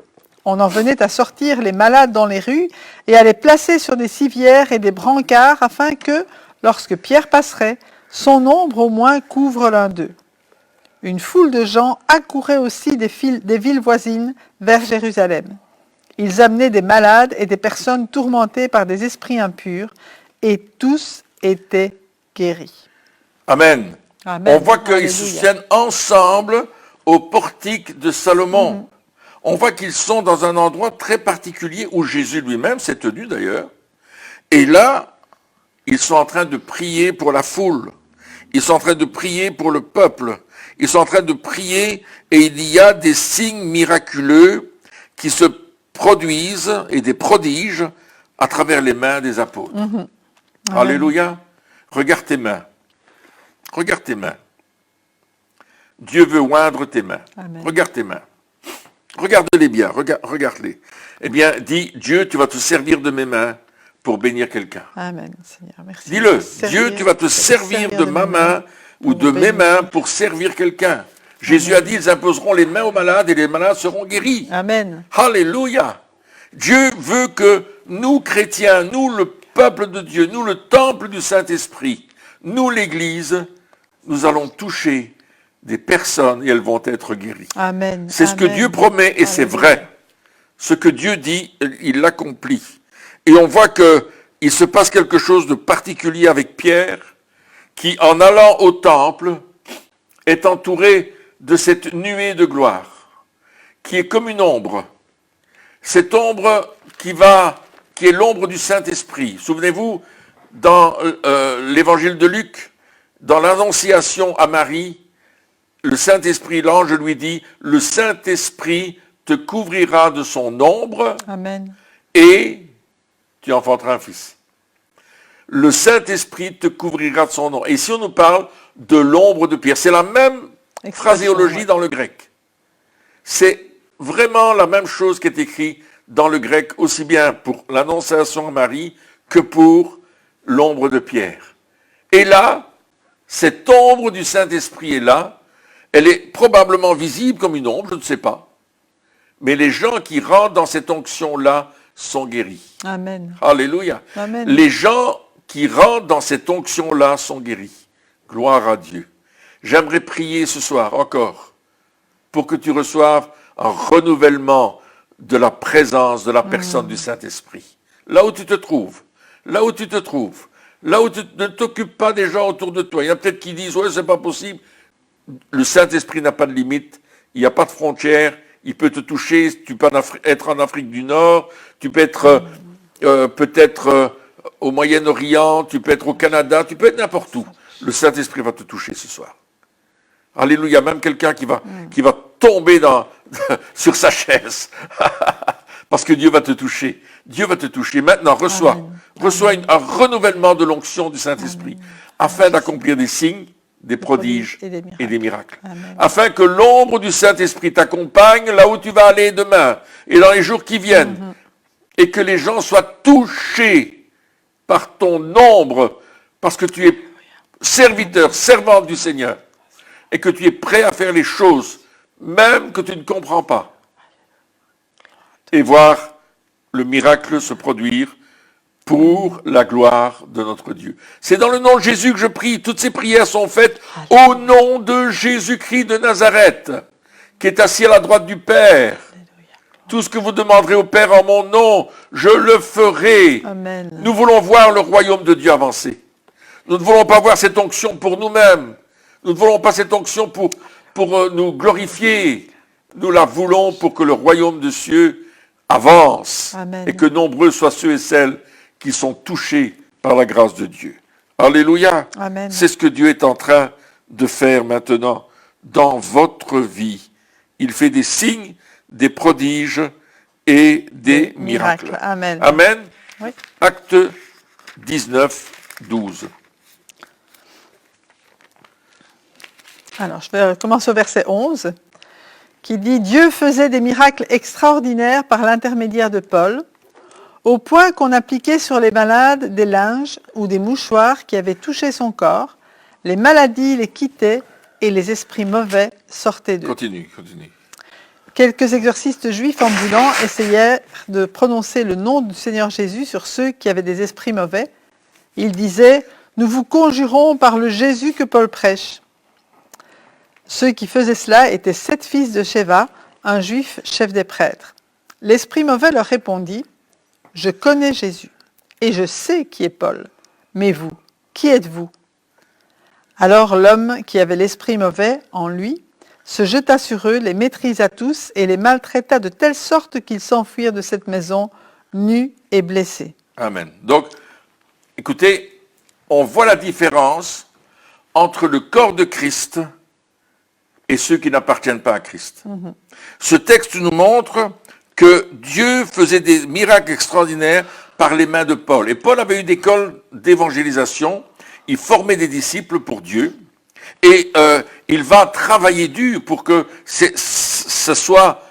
On en venait à sortir les malades dans les rues et à les placer sur des civières et des brancards afin que, lorsque Pierre passerait, son ombre au moins couvre l'un d'eux. Une foule de gens accourait aussi des villes voisines vers Jérusalem. Ils amenaient des malades et des personnes tourmentées par des esprits impurs, et tous étaient guéris. Amen. Amen. On voit qu'ils se Alléluia. tiennent ensemble au portique de Salomon. On voit qu'ils sont dans un endroit très particulier où Jésus lui-même s'est tenu d'ailleurs. Et là, ils sont en train de prier pour la foule. Ils sont en train de prier pour le peuple. Ils sont en train de prier et il y a des signes miraculeux qui se produisent et des prodiges à travers les mains des apôtres. Alléluia. Regarde tes mains. Regarde tes mains. Dieu veut oindre tes mains. Amen. Regarde tes mains. Regarde-les bien, regarde-les. Eh bien, dis, Dieu, tu vas te servir de mes mains pour bénir quelqu'un. Amen, Seigneur. Merci. Dis-le, Servir- Dieu, tu vas te servir de ma main ou de pour mes bénir. mains pour servir quelqu'un. Jésus a dit, ils imposeront les mains aux malades et les malades seront guéris. Amen. Alléluia. Dieu veut que nous, chrétiens, nous, le peuple de Dieu, nous, le temple du Saint-Esprit, nous, l'Église, nous allons toucher des personnes et elles vont être guéries. Amen. C'est ce que Amen. Dieu promet et c'est Alléluia. vrai. Ce que Dieu dit, il l'accomplit. Et on voit qu'il se passe quelque chose de particulier avec Pierre, qui en allant au temple est entouré de cette nuée de gloire, qui est comme une ombre. Cette ombre qui est l'ombre du Saint-Esprit. Souvenez-vous, dans l'évangile de Luc, dans l'annonciation à Marie, le Saint-Esprit, l'ange lui dit, le Saint-Esprit te couvrira de son ombre Amen. et tu enfanteras un fils. Le Saint-Esprit te couvrira de son ombre. Et ici, on nous parle de l'ombre de Pierre. C'est la même phraséologie ouais. dans le grec. C'est vraiment la même chose qui est écrite dans le grec, aussi bien pour l'annonciation à Marie que pour l'ombre de Pierre. Et là, cette ombre du Saint-Esprit est là. Elle est probablement visible comme une ombre, je ne sais pas. Mais les gens qui rentrent dans cette onction-là sont guéris. Amen. Alléluia. Amen. Les gens qui rentrent dans cette onction-là sont guéris. Gloire à Dieu. J'aimerais prier ce soir encore pour que tu reçoives un renouvellement de la présence de la personne du Saint-Esprit. Là où tu te trouves, là où tu te trouves, là où tu ne t'occupes pas des gens autour de toi. Il y en a peut-être qui disent, ouais, c'est pas possible. Le Saint-Esprit n'a pas de limite, il n'y a pas de frontières, il peut te toucher, tu peux être en Afrique du Nord, tu peux être peut-être au Moyen-Orient, tu peux être au Canada, tu peux être n'importe où. Le Saint-Esprit va te toucher ce soir. Alléluia, même quelqu'un qui va tomber sur sa chaise. Parce que Dieu va te toucher. Dieu va te toucher. Maintenant, reçois un renouvellement de l'onction du Saint-Esprit afin d'accomplir des signes, des prodiges et des miracles. Amen. Afin que l'ombre du Saint-Esprit t'accompagne là où tu vas aller demain et dans les jours qui viennent. Et que les gens soient touchés par ton ombre parce que tu es serviteur, servante du Seigneur et que tu es prêt à faire les choses même que tu ne comprends pas. Et voir le miracle se produire pour la gloire de notre Dieu. C'est dans le nom de Jésus que je prie. Toutes ces prières sont faites au nom de Jésus-Christ de Nazareth, qui est assis à la droite du Père. Tout ce que vous demanderez au Père en mon nom, je le ferai. Amen. Nous voulons voir le royaume de Dieu avancer. Nous ne voulons pas voir cette onction pour nous-mêmes. Nous ne voulons pas cette onction pour nous glorifier. Nous la voulons pour que le royaume de cieux avance. Amen. Et que nombreux soient ceux et celles qui sont touchés par la grâce de Dieu. Alléluia. Amen. C'est ce que Dieu est en train de faire maintenant dans votre vie. Il fait des signes, des prodiges et des miracles. Amen. Amen. Oui. Acte 19, 12. Alors, je vais commencer au verset 11, qui dit « Dieu faisait des miracles extraordinaires par l'intermédiaire de Paul, au point qu'on appliquait sur les malades des linges ou des mouchoirs qui avaient touché son corps. Les maladies les quittaient et les esprits mauvais sortaient d'eux. Continue. Quelques exorcistes juifs ambulants essayèrent de prononcer le nom du Seigneur Jésus sur ceux qui avaient des esprits mauvais. Ils disaient « Nous vous conjurons par le Jésus que Paul prêche ». Ceux qui faisaient cela étaient 7 fils de Schéva, un juif chef des prêtres. L'esprit mauvais leur répondit « Je connais Jésus et je sais qui est Paul. Mais vous, qui êtes-vous » Alors l'homme qui avait l'esprit mauvais en lui se jeta sur eux, les maîtrisa tous et les maltraita de telle sorte qu'ils s'enfuirent de cette maison nus et blessés. Amen. Donc, écoutez, on voit la différence entre le corps de Christ et ceux qui n'appartiennent pas à Christ. Ce texte nous montre que Dieu faisait des miracles extraordinaires par les mains de Paul. Et Paul avait une école d'évangélisation, il formait des disciples pour Dieu, et il va travailler dur pour que ce soit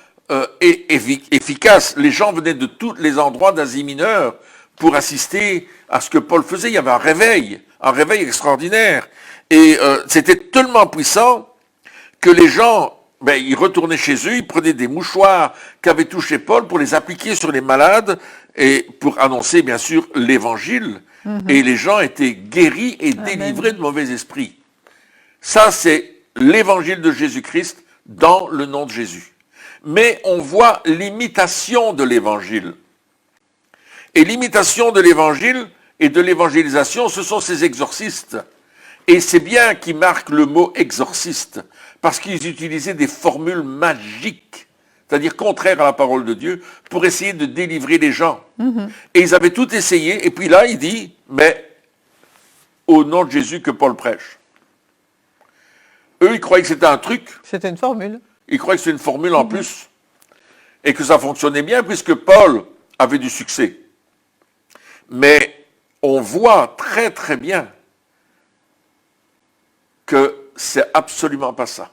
efficace. Les gens venaient de tous les endroits d'Asie mineure pour assister à ce que Paul faisait. Il y avait un réveil extraordinaire. Et c'était tellement puissant que les gens, ils retournaient chez eux, ils prenaient des mouchoirs qu'avait touché Paul pour les appliquer sur les malades et pour annoncer bien sûr l'évangile. Et les gens étaient guéris et délivrés de mauvais esprits. Ça, c'est l'évangile de Jésus-Christ dans le nom de Jésus. Mais on voit l'imitation de l'évangile. Et l'imitation de l'évangile et de l'évangélisation, ce sont ces exorcistes. Et c'est bien qu'ils marquent le mot exorciste, parce qu'ils utilisaient des formules magiques, c'est-à-dire contraires à la parole de Dieu, pour essayer de délivrer les gens. Et ils avaient tout essayé, et puis là, il dit, mais au nom de Jésus que Paul prêche. Eux, ils croyaient que c'était un truc. C'était une formule. Ils croyaient que c'était une formule en plus, et que ça fonctionnait bien, puisque Paul avait du succès. Mais on voit très très bien que c'est absolument pas ça.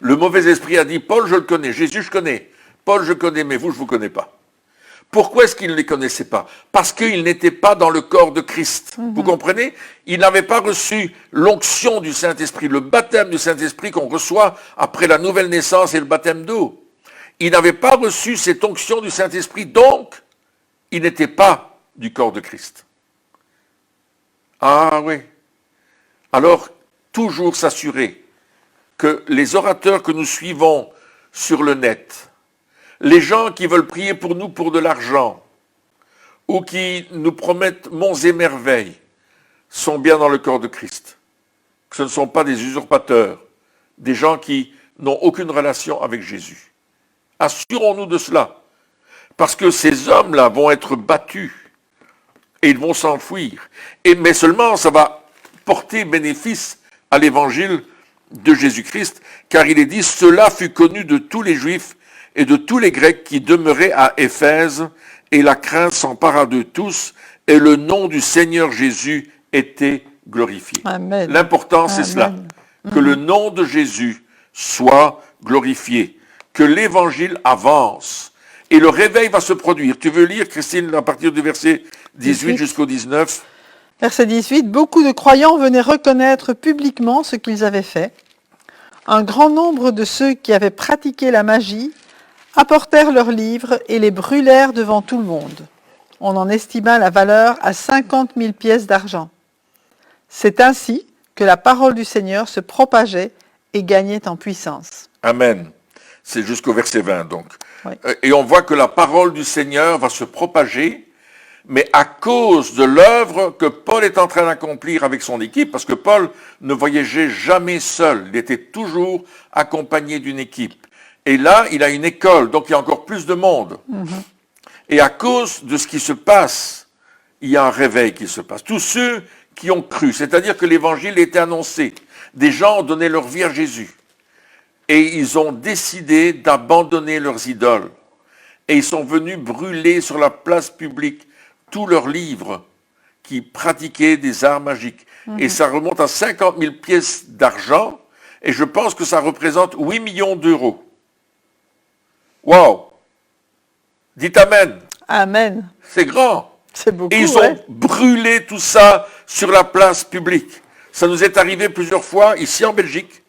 Le mauvais esprit a dit, Paul, je le connais, Jésus, je connais, Paul, je connais, mais vous, je ne vous connais pas. Pourquoi est-ce qu'il ne les connaissait pas? Parce qu'il n'était pas dans le corps de Christ. Vous comprenez? Il n'avait pas reçu l'onction du Saint-Esprit, le baptême du Saint-Esprit qu'on reçoit après la nouvelle naissance et le baptême d'eau. Il n'avait pas reçu cette onction du Saint-Esprit, donc il n'était pas du corps de Christ. Ah oui. Alors, toujours s'assurer que les orateurs que nous suivons sur le net, les gens qui veulent prier pour nous pour de l'argent, ou qui nous promettent monts et merveilles, sont bien dans le corps de Christ. Que ce ne sont pas des usurpateurs, des gens qui n'ont aucune relation avec Jésus. Assurons-nous de cela, parce que ces hommes-là vont être battus, et ils vont s'enfuir. Mais seulement, ça va porter bénéfice à l'évangile de Jésus-Christ, car il est dit, cela fut connu de tous les Juifs et de tous les Grecs qui demeuraient à Éphèse, et la crainte s'empara de tous, et le nom du Seigneur Jésus était glorifié. Amen. L'important, c'est cela, que le nom de Jésus soit glorifié, que l'évangile avance, et le réveil va se produire. Tu veux lire, Christine, à partir du verset 18 jusqu'au 19 ? Verset 18, beaucoup de croyants venaient reconnaître publiquement ce qu'ils avaient fait. Un grand nombre de ceux qui avaient pratiqué la magie apportèrent leurs livres et les brûlèrent devant tout le monde. On en estima la valeur à 50 000 pièces d'argent. C'est ainsi que la parole du Seigneur se propageait et gagnait en puissance. Amen. C'est jusqu'au verset 20 donc. Oui. Et on voit que la parole du Seigneur va se propager, mais à cause de l'œuvre que Paul est en train d'accomplir avec son équipe, parce que Paul ne voyageait jamais seul, il était toujours accompagné d'une équipe. Et là, il a une école, donc il y a encore plus de monde. Et à cause de ce qui se passe, il y a un réveil qui se passe. Tous ceux qui ont cru, c'est-à-dire que l'évangile était annoncé, des gens ont donné leur vie à Jésus. Et ils ont décidé d'abandonner leurs idoles. Et ils sont venus brûler sur la place publique tous leurs livres qui pratiquaient des arts magiques. Et ça remonte à 50 000 pièces d'argent, et je pense que ça représente 8 millions d'euros. Wow! Dites Amen. Amen. C'est grand. C'est beaucoup, Et ils ont brûlé tout ça sur la place publique. Ça nous est arrivé plusieurs fois ici en Belgique.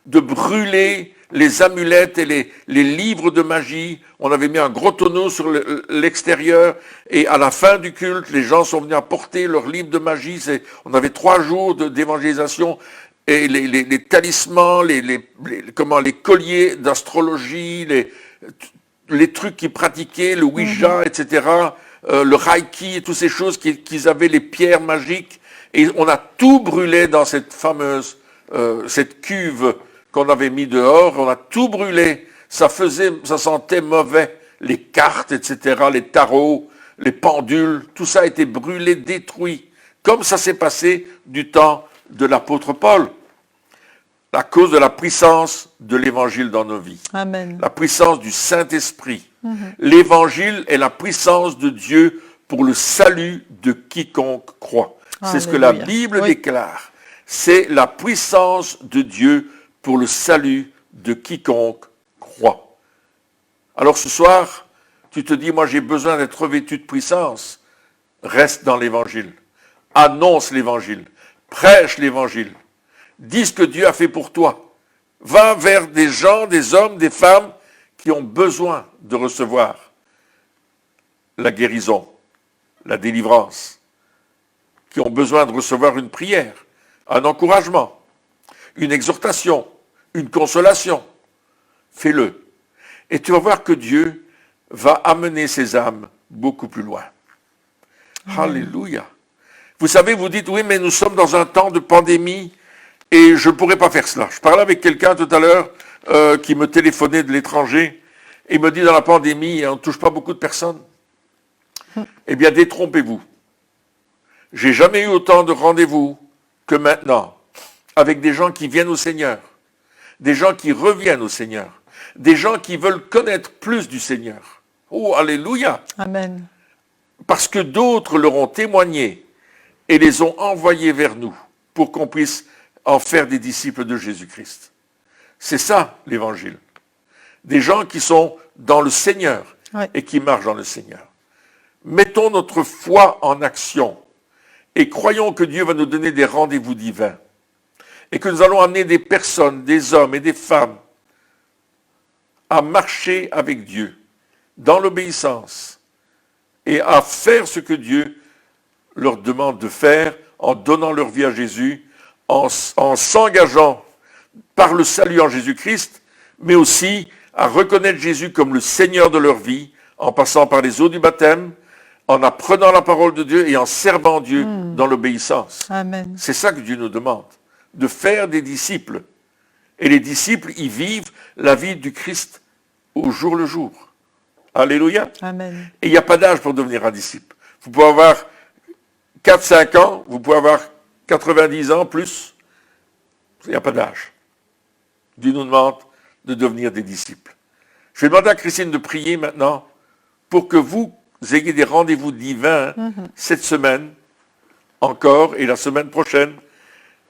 de brûler les amulettes et les livres de magie. On avait mis un gros tonneau sur l'extérieur et à la fin du culte, les gens sont venus apporter leurs livres de magie. On avait 3 jours d'évangélisation et les talismans, les colliers d'astrologie, les trucs qu'ils pratiquaient, le Ouija, etc., le Reiki et toutes ces choses qu'ils avaient, les pierres magiques. Et on a tout brûlé dans cette fameuse, cette cuve qu'on avait mis dehors. On a tout brûlé. Ça sentait mauvais. Les cartes, etc., les tarots, les pendules, tout ça a été brûlé, détruit. Comme ça s'est passé du temps de l'apôtre Paul. À cause de la puissance de l'évangile dans nos vies. Amen. La puissance du Saint-Esprit. L'évangile est la puissance de Dieu pour le salut de quiconque croit. C'est ce que la Bible déclare. C'est la puissance de Dieu pour le salut de quiconque croit. Alors ce soir, tu te dis, moi j'ai besoin d'être revêtu de puissance. Reste dans l'évangile. Annonce l'évangile. Prêche l'évangile. Dis ce que Dieu a fait pour toi. Va vers des gens, des hommes, des femmes qui ont besoin de recevoir la guérison, la délivrance, qui ont besoin de recevoir une prière, un encouragement, une exhortation, une consolation. Fais-le. Et tu vas voir que Dieu va amener ces âmes beaucoup plus loin. Alléluia. Vous savez, vous dites, oui, mais nous sommes dans un temps de pandémie et je ne pourrais pas faire cela. Je parlais avec quelqu'un tout à l'heure qui me téléphonait de l'étranger et me dit, dans la pandémie, on ne touche pas beaucoup de personnes. Eh bien, détrompez-vous. J'ai jamais eu autant de rendez-vous que maintenant avec des gens qui viennent au Seigneur, des gens qui reviennent au Seigneur, des gens qui veulent connaître plus du Seigneur. Oh, alléluia! Amen. Parce que d'autres leur ont témoigné et les ont envoyés vers nous pour qu'on puisse en faire des disciples de Jésus-Christ. C'est ça, l'évangile. Des gens qui sont dans le Seigneur et qui marchent dans le Seigneur. Mettons notre foi en action et croyons que Dieu va nous donner des rendez-vous divins et que nous allons amener des personnes, des hommes et des femmes à marcher avec Dieu dans l'obéissance et à faire ce que Dieu leur demande de faire en donnant leur vie à Jésus, en s'engageant par le salut en Jésus-Christ, mais aussi à reconnaître Jésus comme le Seigneur de leur vie, en passant par les eaux du baptême, en apprenant la parole de Dieu et en servant Dieu dans l'obéissance. Amen. C'est ça que Dieu nous demande, de faire des disciples. Et les disciples, ils vivent la vie du Christ au jour le jour. Alléluia. Amen. Et il n'y a pas d'âge pour devenir un disciple. Vous pouvez avoir 4-5 ans, vous pouvez avoir 90 ans, plus. Il n'y a pas d'âge. Dieu nous demande de devenir des disciples. Je vais demander à Christine de prier maintenant pour que vous ayez des rendez-vous divins cette semaine encore et la semaine prochaine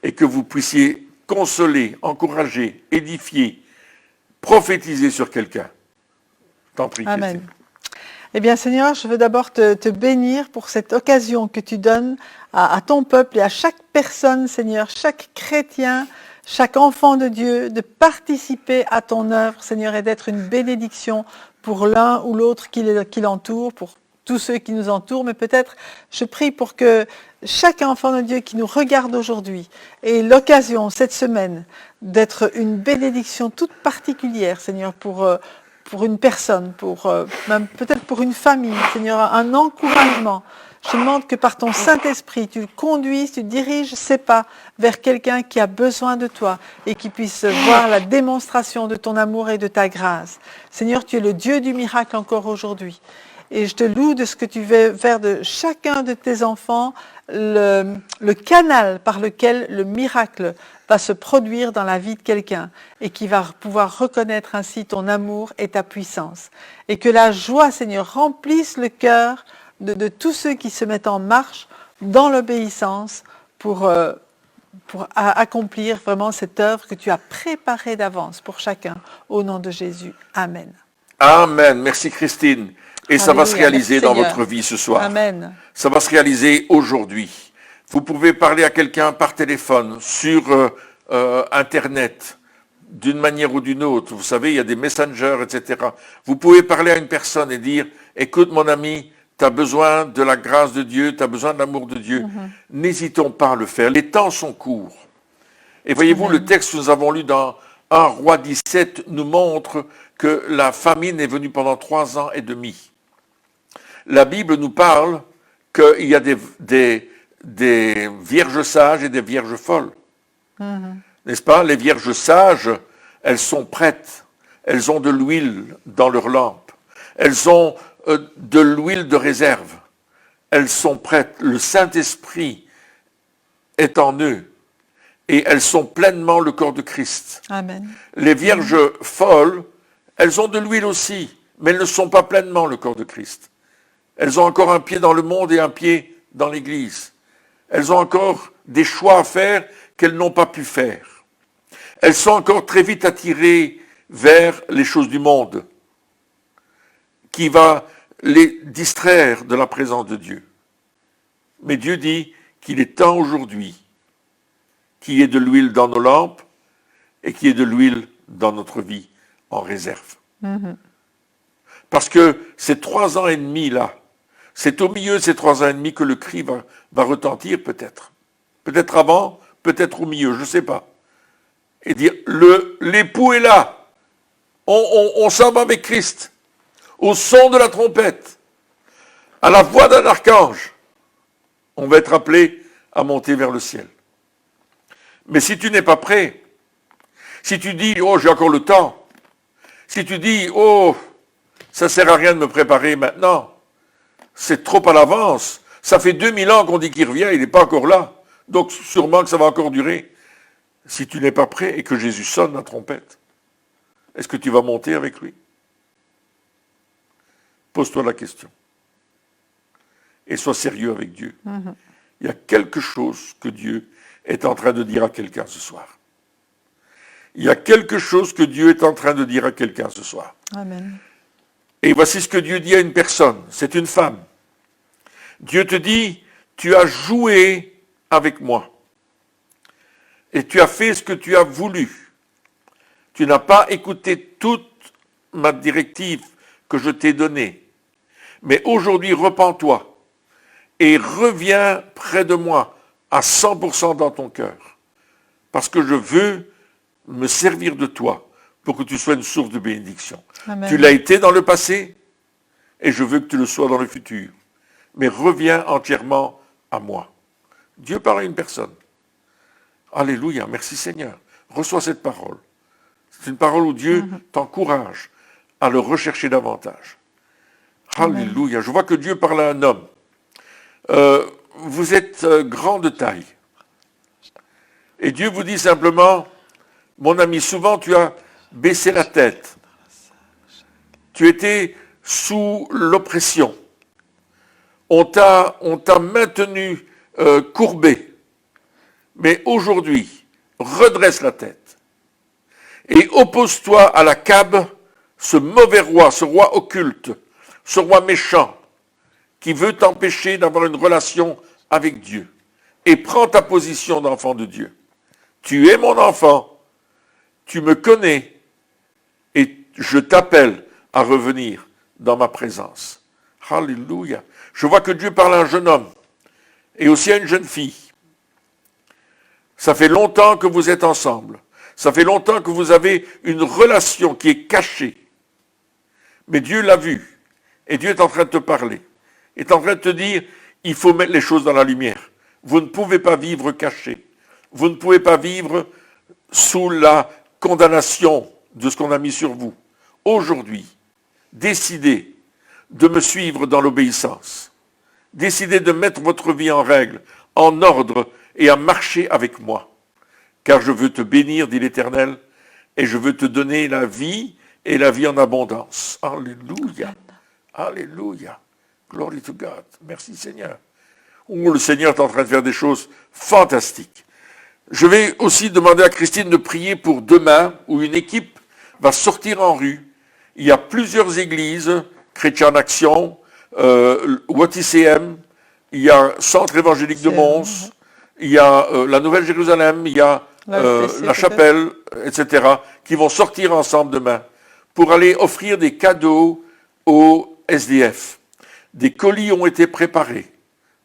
et que vous puissiez consoler, encourager, édifier, prophétiser sur quelqu'un. T'en prie, Amen. Christine. Eh bien, Seigneur, je veux d'abord te bénir pour cette occasion que tu donnes à ton peuple et à chaque personne, Seigneur, chaque chrétien, chaque enfant de Dieu, de participer à ton œuvre, Seigneur, et d'être une bénédiction pour l'un ou l'autre qui l'entoure, pour tous ceux qui nous entourent, mais peut-être je prie pour que chaque enfant de Dieu qui nous regarde aujourd'hui ait l'occasion cette semaine d'être une bénédiction toute particulière, Seigneur, pour une personne, même peut-être pour une famille, Seigneur, un encouragement. Je demande que par ton Saint-Esprit, tu conduises, tu diriges ses pas vers quelqu'un qui a besoin de toi et qui puisse voir la démonstration de ton amour et de ta grâce. Seigneur, tu es le Dieu du miracle encore aujourd'hui. Et je te loue de ce que tu veux faire de chacun de tes enfants, le canal par lequel le miracle va se produire dans la vie de quelqu'un et qui va pouvoir reconnaître ainsi ton amour et ta puissance. Et que la joie, Seigneur, remplisse le cœur de tous ceux qui se mettent en marche dans l'obéissance pour accomplir vraiment cette œuvre que tu as préparée d'avance pour chacun. Au nom de Jésus. Amen. Amen. Merci Christine. Et ça va se Alléluia. réaliser Merci, dans Seigneur. votre vie ce soir. Amen. Ça va se réaliser aujourd'hui. Vous pouvez parler à quelqu'un par téléphone, sur Internet, d'une manière ou d'une autre. Vous savez, il y a des messengers, etc. Vous pouvez parler à une personne et dire, écoute mon ami, tu as besoin de la grâce de Dieu, tu as besoin de l'amour de Dieu. N'hésitons pas à le faire. Les temps sont courts. Et voyez-vous, le texte que nous avons lu dans 1 Roi 17 nous montre que la famine est venue pendant 3 ans et demi. La Bible nous parle qu'il y a des vierges sages et des vierges folles. N'est-ce pas? Les vierges sages, elles sont prêtes. Elles ont de l'huile dans leur lampe. Elles ont de l'huile de réserve. Elles sont prêtes. Le Saint-Esprit est en eux. Et elles sont pleinement le corps de Christ. Amen. Les vierges folles, elles ont de l'huile aussi, mais elles ne sont pas pleinement le corps de Christ. Elles ont encore un pied dans le monde et un pied dans l'Église. Elles ont encore des choix à faire qu'elles n'ont pas pu faire. Elles sont encore très vite attirées vers les choses du monde, qui va les distraire de la présence de Dieu. Mais Dieu dit qu'il est temps aujourd'hui qu'il y ait de l'huile dans nos lampes et qu'il y ait de l'huile dans notre vie en réserve. Parce que ces 3 ans et demi là, c'est au milieu de ces 3 ans et demi que le cri va retentir peut-être. Peut-être avant, peut-être au milieu, je ne sais pas. Et dire, l'époux est là. On s'en va avec Christ. Au son de la trompette, à la voix d'un archange, on va être appelé à monter vers le ciel. Mais si tu n'es pas prêt, si tu dis, oh, j'ai encore le temps, si tu dis, oh, ça ne sert à rien de me préparer maintenant, c'est trop à l'avance, ça fait 2000 ans qu'on dit qu'il revient, il n'est pas encore là, donc sûrement que ça va encore durer. Si tu n'es pas prêt et que Jésus sonne la trompette, est-ce que tu vas monter avec lui? Pose-toi la question. Et sois sérieux avec Dieu. Il y a quelque chose que Dieu est en train de dire à quelqu'un ce soir. Il y a quelque chose que Dieu est en train de dire à quelqu'un ce soir. Amen. Et voici ce que Dieu dit à une personne. C'est une femme. Dieu te dit, tu as joué avec moi. Et tu as fait ce que tu as voulu. Tu n'as pas écouté toute ma directive que je t'ai donnée. Mais aujourd'hui, repens-toi et reviens près de moi à 100% dans ton cœur. Parce que je veux me servir de toi pour que tu sois une source de bénédiction. Amen. Tu l'as été dans le passé et je veux que tu le sois dans le futur. Mais reviens entièrement à moi. Dieu parle à une personne. Alléluia, merci Seigneur. Reçois cette parole. C'est une parole où Dieu t'encourage à le rechercher davantage. Alléluia. Je vois que Dieu parle à un homme. Vous êtes grand de taille. Et Dieu vous dit simplement, mon ami, souvent tu as baissé la tête. Tu étais sous l'oppression. On t'a maintenu courbé. Mais aujourd'hui, redresse la tête. Et oppose-toi à l'Akab, ce mauvais roi, ce roi occulte, ce roi méchant, qui veut t'empêcher d'avoir une relation avec Dieu. Et prends ta position d'enfant de Dieu. Tu es mon enfant, tu me connais, et je t'appelle à revenir dans ma présence. Alléluia. Je vois que Dieu parle à un jeune homme, et aussi à une jeune fille. Ça fait longtemps que vous êtes ensemble. Ça fait longtemps que vous avez une relation qui est cachée. Mais Dieu l'a vu. Et Dieu est en train de te parler. Il est en train de te dire, il faut mettre les choses dans la lumière. Vous ne pouvez pas vivre caché. Vous ne pouvez pas vivre sous la condamnation de ce qu'on a mis sur vous. Aujourd'hui, décidez de me suivre dans l'obéissance. Décidez de mettre votre vie en règle, en ordre, et à marcher avec moi. Car je veux te bénir, dit l'Éternel, et je veux te donner la vie et la vie en abondance. Alléluia. Alléluia. Glory to God. Merci Seigneur. Oh, le Seigneur est en train de faire des choses fantastiques. Je vais aussi demander à Christine de prier pour demain, où une équipe va sortir en rue. Il y a plusieurs églises, Chrétiens en Action, WATICM, il y a Centre évangélique de Mons, il y a la Nouvelle Jérusalem, il y a SPC, la chapelle, etc., qui vont sortir ensemble demain pour aller offrir des cadeaux aux SDF. Des colis ont été préparés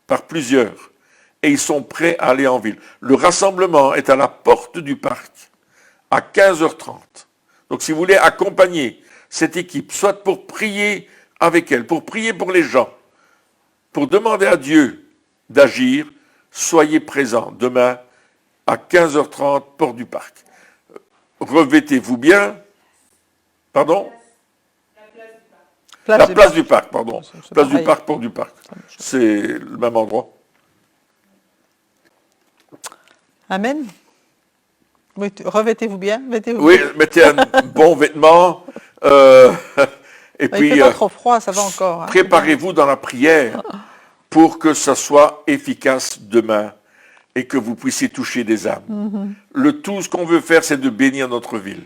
par plusieurs et ils sont prêts à aller en ville. Le rassemblement est à la porte du parc à 15h30. Donc si vous voulez accompagner cette équipe, soit pour prier avec elle, pour prier pour les gens, pour demander à Dieu d'agir, soyez présents demain à 15h30, porte du parc. Revêtez-vous bien. Pardon ? La place du parc, pardon. Place du parc, porte du parc. C'est le même endroit. Amen. Oui, revêtez-vous bien. Oui, mettez un bon vêtement. Et puis, il fait pas trop froid, ça va encore. Hein. Préparez-vous dans la prière pour que ça soit efficace demain et que vous puissiez toucher des âmes. Le tout, ce qu'on veut faire, c'est de bénir notre ville.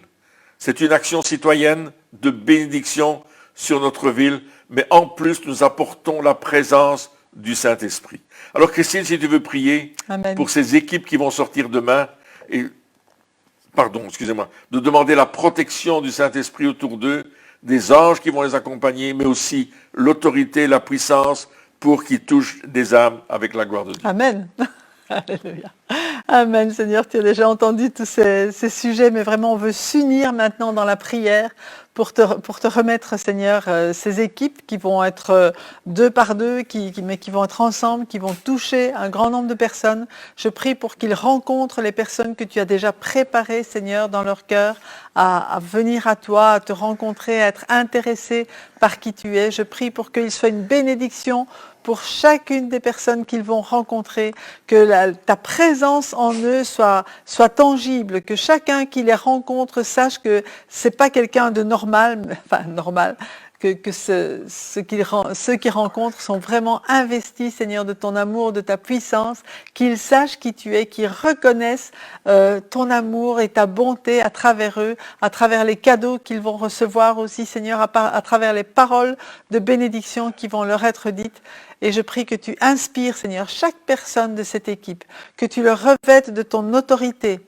C'est une action citoyenne de bénédiction sur notre ville, mais en plus, nous apportons la présence du Saint-Esprit. Alors, Christine, si tu veux prier Amen. pour ces équipes qui vont sortir demain, de demander la protection du Saint-Esprit autour d'eux, des anges qui vont les accompagner, mais aussi l'autorité, la puissance pour qu'ils touchent des âmes avec la gloire de Dieu. Amen. Alléluia. Amen, Seigneur, tu as déjà entendu tous ces sujets, mais vraiment on veut s'unir maintenant dans la prière pour te remettre, Seigneur, ces équipes qui vont être deux par deux, mais qui vont être ensemble, qui vont toucher un grand nombre de personnes. Je prie pour qu'ils rencontrent les personnes que tu as déjà préparées, Seigneur, dans leur cœur, à venir à toi, à te rencontrer, à être intéressés par qui tu es. Je prie pour qu'ils soient une bénédiction pour chacune des personnes qu'ils vont rencontrer, que ta présence en eux soit tangible, que chacun qui les rencontre sache que c'est pas quelqu'un de normal, que ceux qui rencontrent sont vraiment investis, Seigneur, de ton amour, de ta puissance, qu'ils sachent qui tu es, qu'ils reconnaissent ton amour et ta bonté à travers eux, à travers les cadeaux qu'ils vont recevoir aussi, Seigneur, à travers les paroles de bénédiction qui vont leur être dites. Et je prie que tu inspires, Seigneur, chaque personne de cette équipe, que tu le revêtes de ton autorité.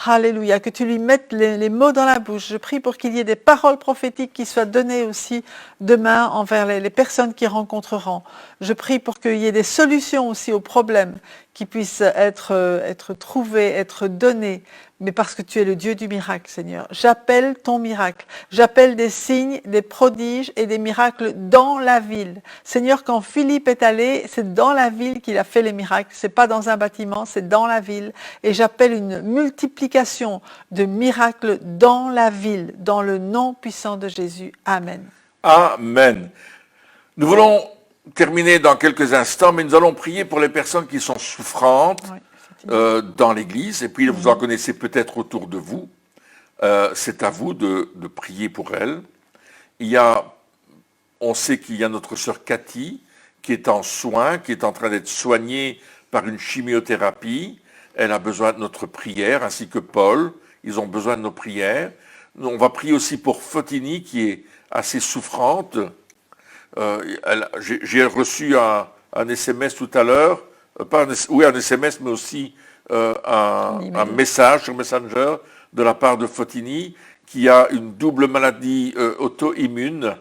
Alléluia, que tu lui mettes les mots dans la bouche. Je prie pour qu'il y ait des paroles prophétiques qui soient données aussi demain envers les personnes qui rencontreront. Je prie pour qu'il y ait des solutions aussi aux problèmes qui puissent être trouvés, être donnés. Mais parce que tu es le Dieu du miracle, Seigneur. J'appelle ton miracle. J'appelle des signes, des prodiges et des miracles dans la ville. Seigneur, quand Philippe est allé, c'est dans la ville qu'il a fait les miracles. C'est pas dans un bâtiment, c'est dans la ville. Et j'appelle une multiplication de miracles dans la ville, dans le nom puissant de Jésus. Amen. Amen. Nous voulons terminer dans quelques instants, mais nous allons prier pour les personnes qui sont souffrantes. Oui. Dans l'Église, et puis vous en connaissez peut-être autour de vous. C'est à vous de prier pour elles. On sait qu'il y a notre sœur Cathy qui est en soins, qui est en train d'être soignée par une chimiothérapie. Elle a besoin de notre prière, ainsi que Paul. Ils ont besoin de nos prières. On va prier aussi pour Fotini, qui est assez souffrante. J'ai reçu un SMS tout à l'heure. Un SMS, mais aussi un message sur Messenger de la part de Fotini, qui a une double maladie auto-immune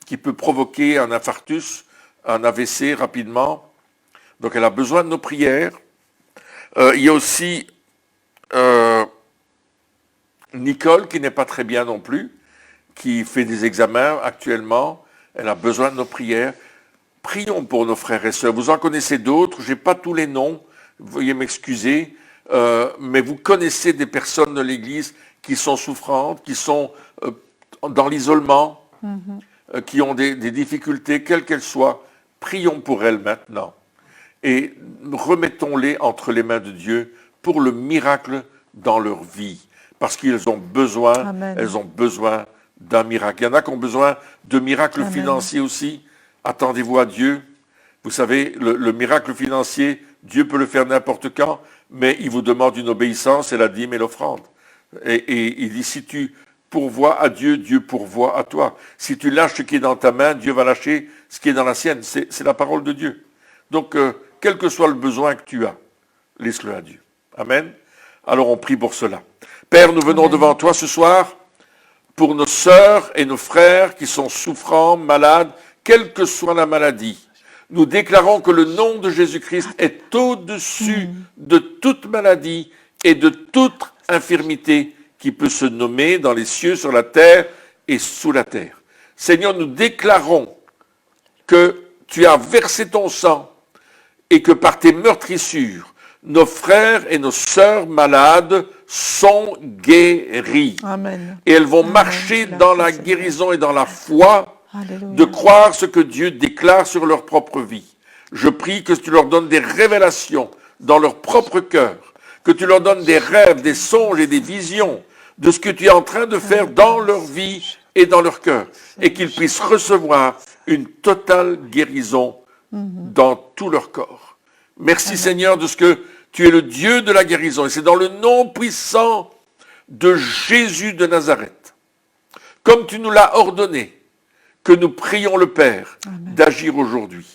qui peut provoquer un infarctus, un AVC rapidement. Donc elle a besoin de nos prières. Il y a aussi Nicole, qui n'est pas très bien non plus, qui fait des examens actuellement. Elle a besoin de nos prières. Prions pour nos frères et sœurs. Vous en connaissez d'autres, je n'ai pas tous les noms, veuillez m'excuser, mais vous connaissez des personnes de l'Église qui sont souffrantes, qui sont dans l'isolement, qui ont des difficultés, quelles qu'elles soient. Prions pour elles maintenant et remettons-les entre les mains de Dieu pour le miracle dans leur vie, parce qu'elles ont besoin, Amen. Elles ont besoin d'un miracle. Il y en a qui ont besoin de miracles Amen. Financiers aussi. Attendez-vous à Dieu. Vous savez, le miracle financier, Dieu peut le faire n'importe quand, mais il vous demande une obéissance et la dîme et l'offrande. Et il dit, si tu pourvois à Dieu, Dieu pourvoit à toi. Si tu lâches ce qui est dans ta main, Dieu va lâcher ce qui est dans la sienne. C'est la parole de Dieu. Donc, quel que soit le besoin que tu as, laisse-le à Dieu. Amen. Alors on prie pour cela. Père, nous venons devant toi ce soir pour nos sœurs et nos frères qui sont souffrants, malades, quelle que soit la maladie. Nous déclarons que le nom de Jésus-Christ est au-dessus de toute maladie et de toute infirmité qui peut se nommer dans les cieux, sur la terre et sous la terre. Seigneur, nous déclarons que tu as versé ton sang et que par tes meurtrissures, nos frères et nos sœurs malades sont guéris. Amen. Et elles vont marcher dans la guérison et dans la foi, Alléluia. de croire ce que Dieu déclare sur leur propre vie. Je prie que tu leur donnes des révélations dans leur propre cœur, que tu leur donnes des rêves, des songes et des visions de ce que tu es en train de faire dans leur vie et dans leur cœur, et qu'ils puissent recevoir une totale guérison dans tout leur corps. Merci Seigneur de ce que tu es le Dieu de la guérison, et c'est dans le nom puissant de Jésus de Nazareth, comme tu nous l'as ordonné, que nous prions le Père d'agir aujourd'hui.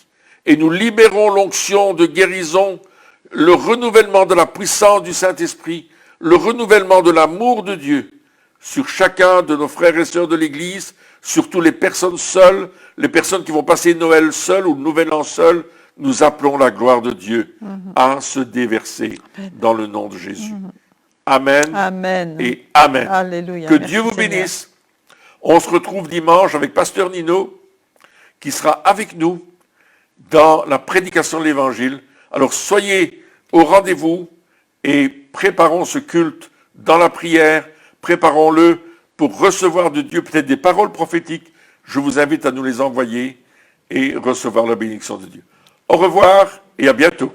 Et nous libérons l'onction de guérison, le renouvellement de la puissance du Saint-Esprit, le renouvellement de l'amour de Dieu sur chacun de nos frères et sœurs de l'Église, sur toutes les personnes seules, les personnes qui vont passer Noël seules ou le Nouvel An seules. Nous appelons la gloire de Dieu à se déverser dans le nom de Jésus. Amen. Amen. Et Amen. Alléluia. Que Merci, Dieu vous Seigneur. bénisse. On se retrouve dimanche avec Pasteur Nino, qui sera avec nous dans la prédication de l'Évangile. Alors soyez au rendez-vous et préparons ce culte dans la prière. Préparons-le pour recevoir de Dieu peut-être des paroles prophétiques. Je vous invite à nous les envoyer et recevoir la bénédiction de Dieu. Au revoir et à bientôt.